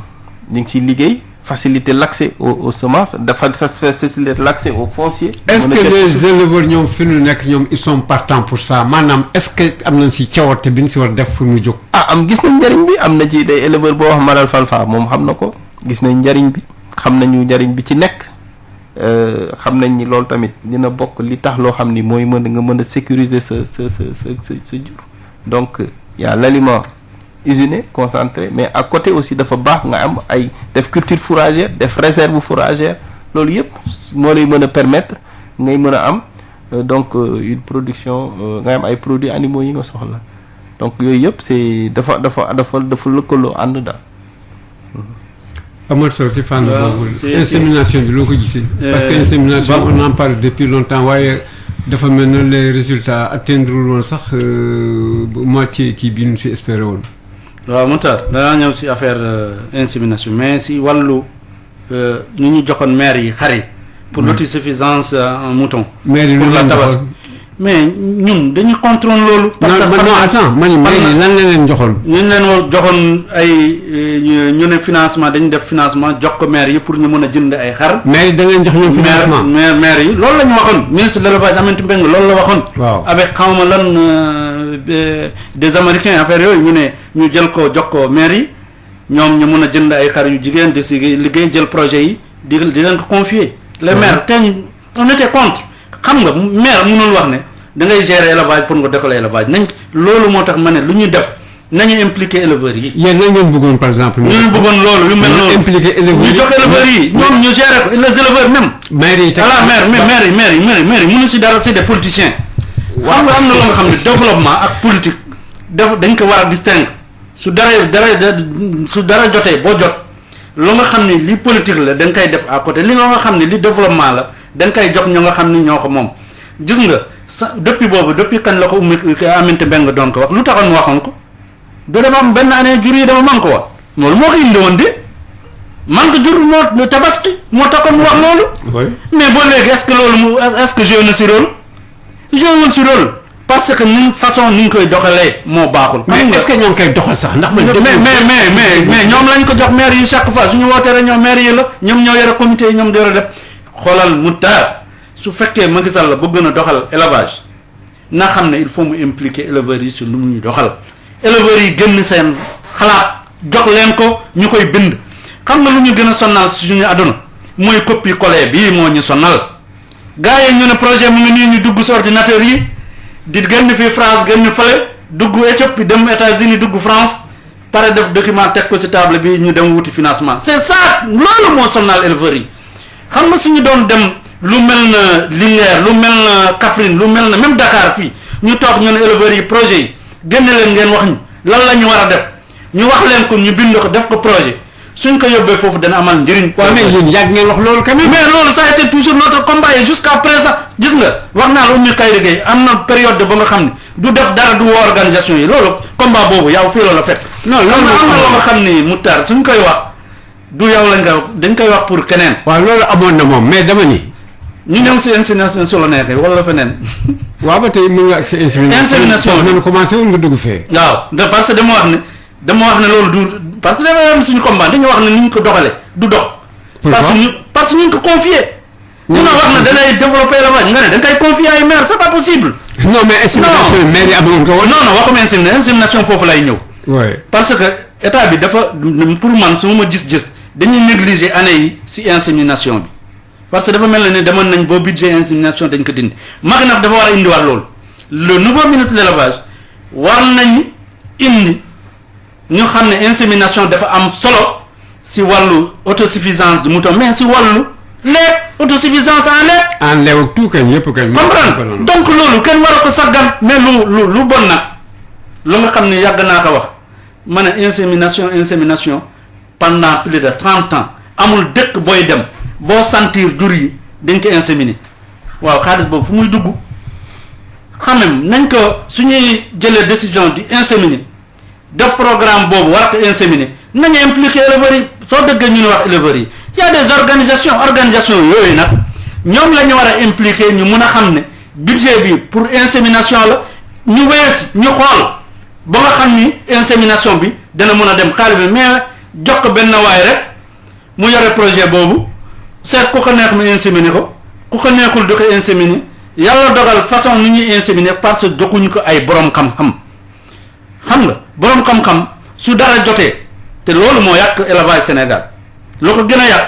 ñu ngi ciy liggéey faciliter l'accès aux semences dafa faciliter l'accès au foncier. est-ce que les éleveurs ñoom fi ñu nekk ñoom ils sont partants pour ça maanaam est-ce que am nañ si cawarte bi ñu si war def pour mu jóg. am gis nañ njariñ bi am na ci des éleveurs boo wax Malal Falfa moom xam na ko gis nañ njariñ bi xam nañu njariñ bi ci nekk. xam nañ ni loolu tamit dina bokk li tax loo xam ni mooy nga mën a sécuriser sa jur. Donc y a l'aliment usiné concentré, mais à côté aussi dafa baax nga am ay def culture fourragère, def réserve fourragère, loolu yëpp moo lay mën a permettre ngay mën a am donc une production nga am ay produits animaux yi nga soxla. Donc yooyu yëpp c'est dafa lëkkaloo ànd daal. Amal solo si fànn boobu insémination bi loo ko gisee. Parce que insémination on en parle depuis longtemps waaye dafa mel ne les résultats atteindre woon sax moitié kii bi ñu si espéré woon. waaw Moutar danaa ñëw si affaire insémination mais si wàllu ñu joxoon maire yi xar yi pour l'autosuffisance en mouton. maire yi pour la tabaski mais ñun dañu contrôle loolu. parce que non attends man maire yi lan la leen joxoon. ñu leen joxoon ay ñu ne financement dañu def financement jox ko maire yi pour ñu mën a jënd ay xar. maire yi da leen jox ñoom financement maire yi loolu la ñu waxoon ministre de l'élevage Aminata Mbengue loolu la waxoon. waaw avec xawma lan des américains affaire yooyu ñu ne ñu jël ko jox ko maire yi ñoom ñu mën a jënd ay xar yu jigéen di si liggéey jël projet yi di leen ko confier. les maires te on était contre xam nga maire mënul wax ne da ngay gérer élevage pour nga doxal élevage nañ loolu moo tax ma ne lu ñuy def nañu impliquer éleveurs yi. yéen lan ngeen bëggoon par exemple. ñu bëggoon loolu yu mel noonu impliquer éleveurs yi ñu jox éleveurs yi ñoom ñu gérer ko les éleveurs même. maire yi teg maire yi mënu si dara c'est des politiciens. xam nga am na loo nga xam ne développement ak politique dañ ko war a distinguer su dara jotee boo jot lu nga xam ne li politique la dañ koy def à côté li nga xam ne li développement la dañ koy jox ñoo nga xam ne ñoo ko moom. gis nga depuis kañ la ko Aminata Mbengue doon ko wax lu taxoon mu waxoon ko du dafa am benn année jur yi dama manqué woon loolu moo ko indi woon de manque jur moo tabaski moo taxoon mu wax loolu. mais boo léegi est-ce que joué na si rôle joué si rôle parce que ni ñu koy doxalee moo baaxul. mais est-ce que ñoo ngi koy doxal sax ndax. mais ñoom lañ ko jox maire yi chaque fois suñu wootee rek ñoom maire yi la ñoom ñoo yore comité yi ñoom di yore def xoolal mu taar. su fekkee Macky Sall la bëgg na doxal élevage na xam ne il faut mu impliquer éleveurs yi si lu muy doxal éleveurs yi gën seen xalaat jox leen ko ñu koy bind xam nga lu ñu gën a sonal suñu àdduna mooy copie collé bii moo ñu sonal gars yi ñu ne projet mu ngi nii ñu dugg si ordinateur yi di génn fii France génn fële dugg Éthiopie dem États-Unis dugg France pare def document teg ko si table bi ñu dem wuti financement c'est ça loolu moo sonal éleveurs yi xam nga suñu doon dem. lu mel na Linguère lu mel na Kaffrine lu mel na même Dakar fii ñu toog ñu ne éleveurs yi projet yi génne leen ngeen wax ñu lan la ñu war a def ñu wax leen ko ñu bind ko def ko projet suñ ko yóbbee foofu dana amal njëriñ. waaw mais yéen yàgg ngeen wax loolu quand même. mais loolu ça a été toujours notre combat et jusqu'à présent gis nga wax naa la Oumy Kayre Gueye am na période ba nga xam ne du def dara du woo organisation yi loolu combat boobu yow fii loolu la fekk. non loolu am na loo nga xam ni mu tar suñ koy wax du yow lañ ko dañ koy wax pour keneen. waaw loolu amoon na moom mais dama ni. ñu ñëw si insémination su la neexee wala feneen. waaw ba tey mën nga ak sa insémination bi commencé woon nga dugg fee. waaw parce que dama wax ne loolu du parce que dafa am suñu combat dañu wax ne ni ñu ko doxalee du dox. parce que ñu ko confier. ñu ne wax na danay développer élevage nga ne da nga koy confier ay maire c'est pas possible. non mais insémination maire yi amoon ko woon. non waxuma insémination foofu lay ñëw. oui parce que état bi dafa pour man su ma gis-gis dañuy négliger année yi si insémination bi. parce que dafa mel ne demoon nañ boo budget insémination dañ ko dindi mag nag dafa war a indiwaat loolu le nouveau ministre de l'élevage war nañu indi ñu xam ne insémination dafa am solo si wàllu autosuffisance du mouton mais si wàllu lait autosuffisance en lait. en lait ak tout kañ yëpp kañ. comprendre donc loolu kenn war a ko saggan mais lu bon nag lu nga xam ne yàgg naa ko wax ma ne insémination pendant plus de 30 ans amul dëkk booy dem. boo sentir jur yi dañ ko inséminer waaw xaalis boobu fu muy dugg xamem nañ ko suñuy jëlee décision di inséminer def programme boobu war ko inséminer nañu impliquer éleveurs yi soo dëggee ñu ne wax éleveurs yi y a des organisations yooyu nag ñoom la ñu war a impliquer ñu mun a xam ne budget bi pour insémination la ñu wees ñu xool ba nga xam ni insémination bi dana mun a dem xaalis bi mais jox ko benn waay rek mu yore projet boobu seet ku ko neex mu inséminer ko ku ko neexul du ko inséminer yàlla dogal façon ni ñuy inséminer parce que joxuñu ko ay borom xam-xam xam nga borom xam-xam su dara jotee te loolu moo yàq élevage Sénégal loo ko gën a yàq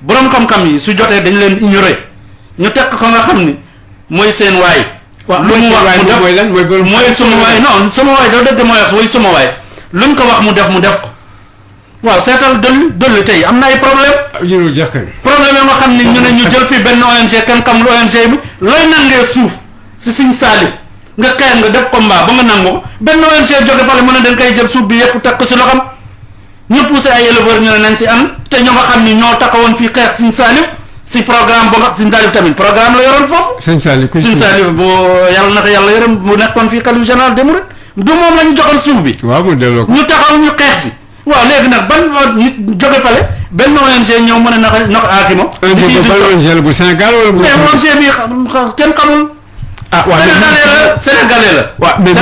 borom xam-xam yi su jotee dañ leen ignorer ñu teg ko nga xam ni mooy seen waay. waaw lu mu wax mu def mooy lan mooy suma waay non suma waay da dëgg mooy wax mooy suma waay luñ ko wax mu def ko waaw seetal dolli tey am na ay problème jërëjëf jeex kay. problème yi nga xam ni ñu ne ñu jël fi benn ONG kenn xamul ONG bi looy nangee suuf si Sine Salif nga xeex nga def combat ba nga nangu ko benn ONG jóge fale mën a dañ koy jël suuf bi yëpp teg ko si loxam ñu poussé ay éleveurs ñu ne nañ si ànd te ñoo nga xam ni ñoo taxawoon fii xeex Sine Salif si programme ba nga Sine Salif tamit programme la yoroon foofu. Sine Salif bu yàlla na ko yàlla yërëm bu nekkoon fii xalifa général des mourides du moom la ñu joxoon suuf bi. waaw mu delloo ko ñu taxaw ñu xeex si. waaw léegi nag ban nit jóge pale benn ONG ñëw mën a naka aakimo. ONG la bu Sénégal wala bu. mais ONG bi kenn xamul. ah waaw sénégalais la. waaw mais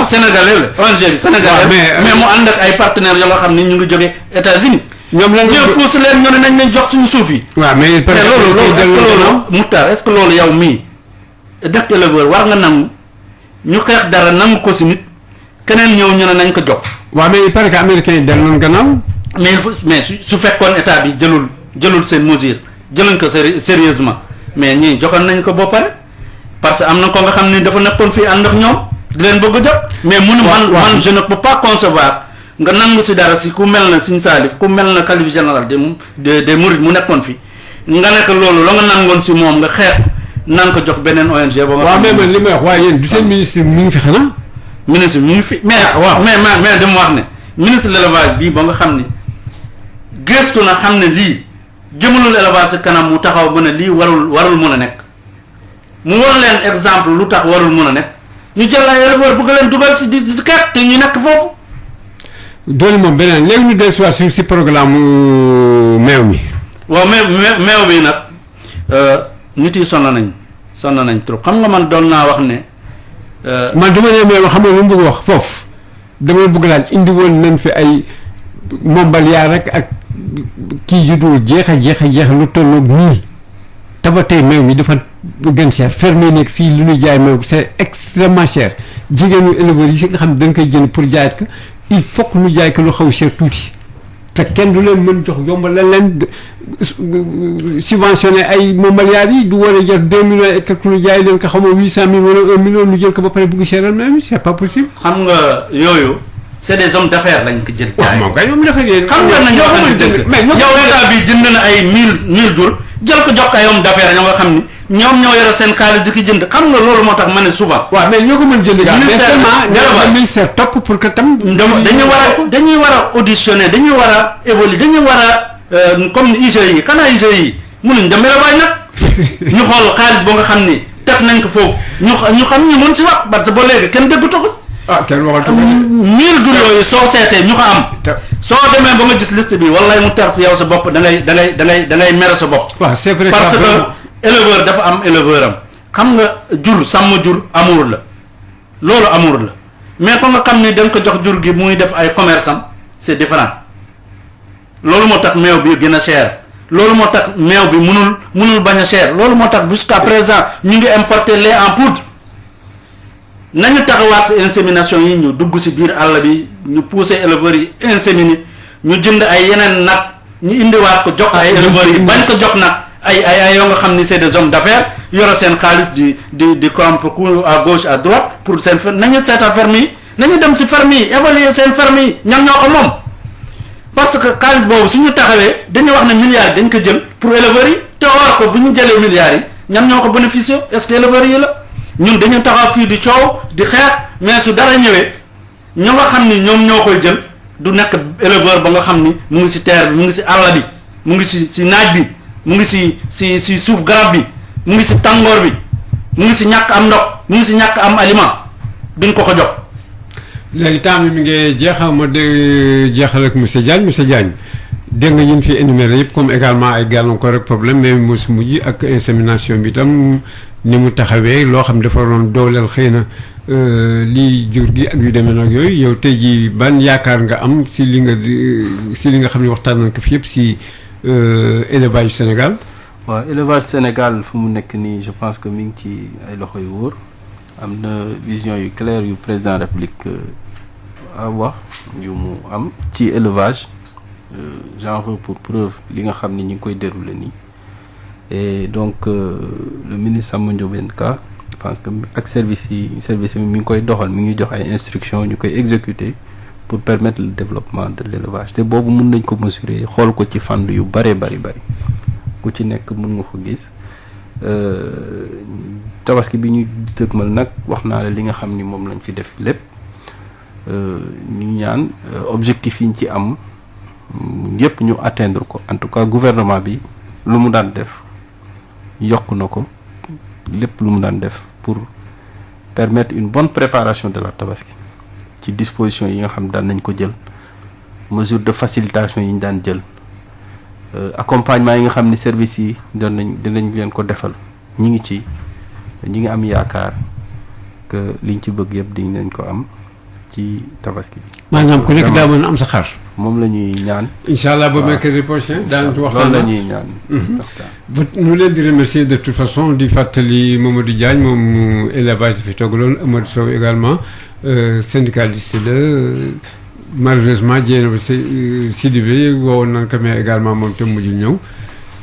sénégalais la ONG bi sénégalais mais mu ànd ak ay partenaires yoo nga xam ni ñu ngi jóge États-Unis ñoom lan ñoo pousse leen ñu ne nañ leen jox suñu suuf yi. waaw mais loolu est-ce que loolu Moutar est-ce que loolu yow mii dëkk éleveur war nga nangu ñu xeex dara nangu ko si nit keneen ñëw ñu ne nañ ko jox. waaw mais il paraît que américains yi dellu nañ gannaaw. mais il faut mais su fekkoon état bi jëlul seen mesure jëluñ ko sérieusement mais ñii joxoon nañ ko ba pare parce que am na ko nga xam ne dafa nekkoon fii ànd ak ñoom di leen bëgg a jot. mais man je ne peux pas concevoir nga nangu si dara si ku mel na Sine Salif ku mel na khalife général des mourides mu nekkoon fi nga nekk loolu la nga nangoon si moom nga xeex nan ko jox beneen ONG. ba nga waaw mais man li may wax waaye yéen du seen ministre mi ngi fi xanaa. ministre mi ngi fi mais waaw mais dama wax ne ministre de l'élevage bii ba nga xam ni gëstu na xam ne lii jëmalul élevage si kanam mu taxaw ba ne lii warul mën a nekk mu war leen exemple lu tax warul mën a nekk ñu jël ay éleveur bëgg leen dugal si di xeex te ñu nekk foofu. doole moom beneen léegi ñu dellu si waat si programme meew mi. waaw meew bi nag nit yi sonn nañ trop xam nga man doon naa wax ne. man dama ne meew xam nga lu mu bëgg wax foofu dama bëgg laaj indi woon nañ fi ay Montbéliard rek ak kii yu dul jeex lu tolloog 1000 te ba tey meew mi dafa gën cher ferme yi nekk fii lu ñuy jaay meew c'est extrêmement cher jigéenu éleveurs yi si nga xam ne dañ koy jënd pour jaayat ko il faut que ñu jaay ko lu xaw cher tuuti te kenn du leen mën jox yombal leen subventionné ay Montbéliard yi du war a jar 2 millions et quelque ñu jaay leen ko xaw ma 800 000 wala 1 million ñu jël ko ba pare bugg cheral meew mi c'est pas possible. xam nga yooyu c'est des hommes d'affaires lañ ko jël. waaw moom kay ñoom dafa yéen. xam nga nañoo xamante ne mais yow état bi jënd na ay 1000 jours jël ko jox ko ay hommes d'affaires ñoo nga xam ni ñoom ñoo yore seen xaalis di ko jënd xam nga loolu moo tax ma ne souvent. waaw mais ñoo ko mën jënd daal mais seulement ministère topp pour que tam. dañuy war a auditionner dañuy war a évoluer dañuy war a comme IGE yi xanaa IGE yi mënuñ dem élevage nag ñu xool xaalis boo nga xam ni teg nañ ko foofu ñu xam ñu mën si wax parce que ba léegi kenn déggu ko. kenn waxatu ko 1000 jours yooyu soo seetee ñu ko am. soo demee ba nga gis liste bi wallaay mu tar si yow sa bopp da ngay mere sa bopp. waaw c'est vrai parce que éleveur dafa am éleveur am xam nga jur sàmm jur amour la loolu amour la mais ko nga xam ni da nga ko jox jur gi muy def ay commerce am c'est différent loolu moo tax meew bi gën a cher loolu moo tax meew bi munul bañ a cher loolu moo tax jusqu'à présent ñu ngi importer lait en poudre nañu taxawaat si insémination yi ñu dugg si biir àll bi ñu pousser éleveurs yi inséminer ñu jënd ay yeneen nag ñu indiwaat ko jox ay éleveurs yi bañ ko jox nag ay yoo nga xam ni c'est des hommes d'affaires yore seen xaalis di corrompre à gauche à droite pour seen ferme nañu seetal ferme yi nañu dem si ferme yi évaluer seen ferme yi ñan ñoo ko moom parce que xaalis boobu suñu taxawee dañu wax ne milliards dañ ko jël pour éleveurs yi te or ko bu ñu jëlee milliards yi ñan ñoo ko bénéficier est-ce que éleveurs yi la ñun dañu taxaw fii di coow di xeex mais su dara ñëwee ñoo nga xam ni ñoom ñoo koy jël du nekk éleveur ba nga xam ni mu ngi si terre bi mu ngi si àll bi mu ngi si naaj bi mu ngi si suuf garab bi mu ngi si tàngoor bi mu ngi si ñàkk am ndox mu ngi si ñàkk am aliment duñ ko jox. léegi temps bi mi ngi jeexal ma de jeexal ak monsieur Diagne dégg nga ñu fi énuméré yëpp comme également ay gàllankoor ak problème mais mos mujj ak insémination bi tam ni mu taxawee loo xam dafa doon dooleel xëy na lii jur gi ak yu demee nag yooyu yow tey jii ban yaakaar nga am si li nga xam ne waxtaan nañ ko fi yëpp si élevage Sénégal. waaw élevage Sénégal fu mu nekk nii je pense que mi ngi ci ay loxo yu wóor am na vision yu claire yu président République wax yu mu am ci élevage j'en veux pour preuve li nga xam ni ñu ngi koy dérouler nii et donc le ministre Samba Ndiobène Ka je pense que ak service yi mi ngi koy doxal mi ngi jox ay instructions ñu koy exécuter pour permettre le développement de l'élevage te boobu mun nañ ko mesurer xool ko ci fànn yu bari ku ci nekk mun nga ko gis tabaski bi ñu dëgmal nag wax naa la li nga xam ni moom lañ fi def lépp ñu ñaan objectif yi ñu ci am yépp ñu atteindre ko en tout cas gouvernement bi lu mu daan def yokk na ko lépp lu mu daan def pour permettre une bonne préparation de la tabaski ci disposition yi nga xam daan nañ ko jël mesure de facilitation yi ñu daan jël accompagnement yi nga xam ni service yi dinañ leen ko defal ñi ngi am yaakaar que liñ ci bëgg yëpp di nañ ko am ci tabaski bi. maanaam ku nekk daa mën a am sa xar. moom la ñuy ñaan. incha allah ba mercredi prochain daan ci waxtaan loolu la ñuy ñaan. ñu leen di remercier de toute façon di fàttali Mamadou Diagne moom élevage dafi toggaloon Amadou Sow également syndicaliste la malheureusement Dieynaba Sidibé woowoon nañ ko mais également moom te mujjul ñëw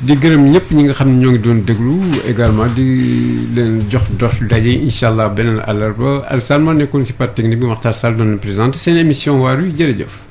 di gërëm ñëpp ñi nga xam ne ñoo ngi doon déglu également di leen jox dox daje incha allah beneen àllarba Alassane moo nekkoon si partie technique bi Makhtar Sall doon leen présenté seen émission waar wi jërëjëf.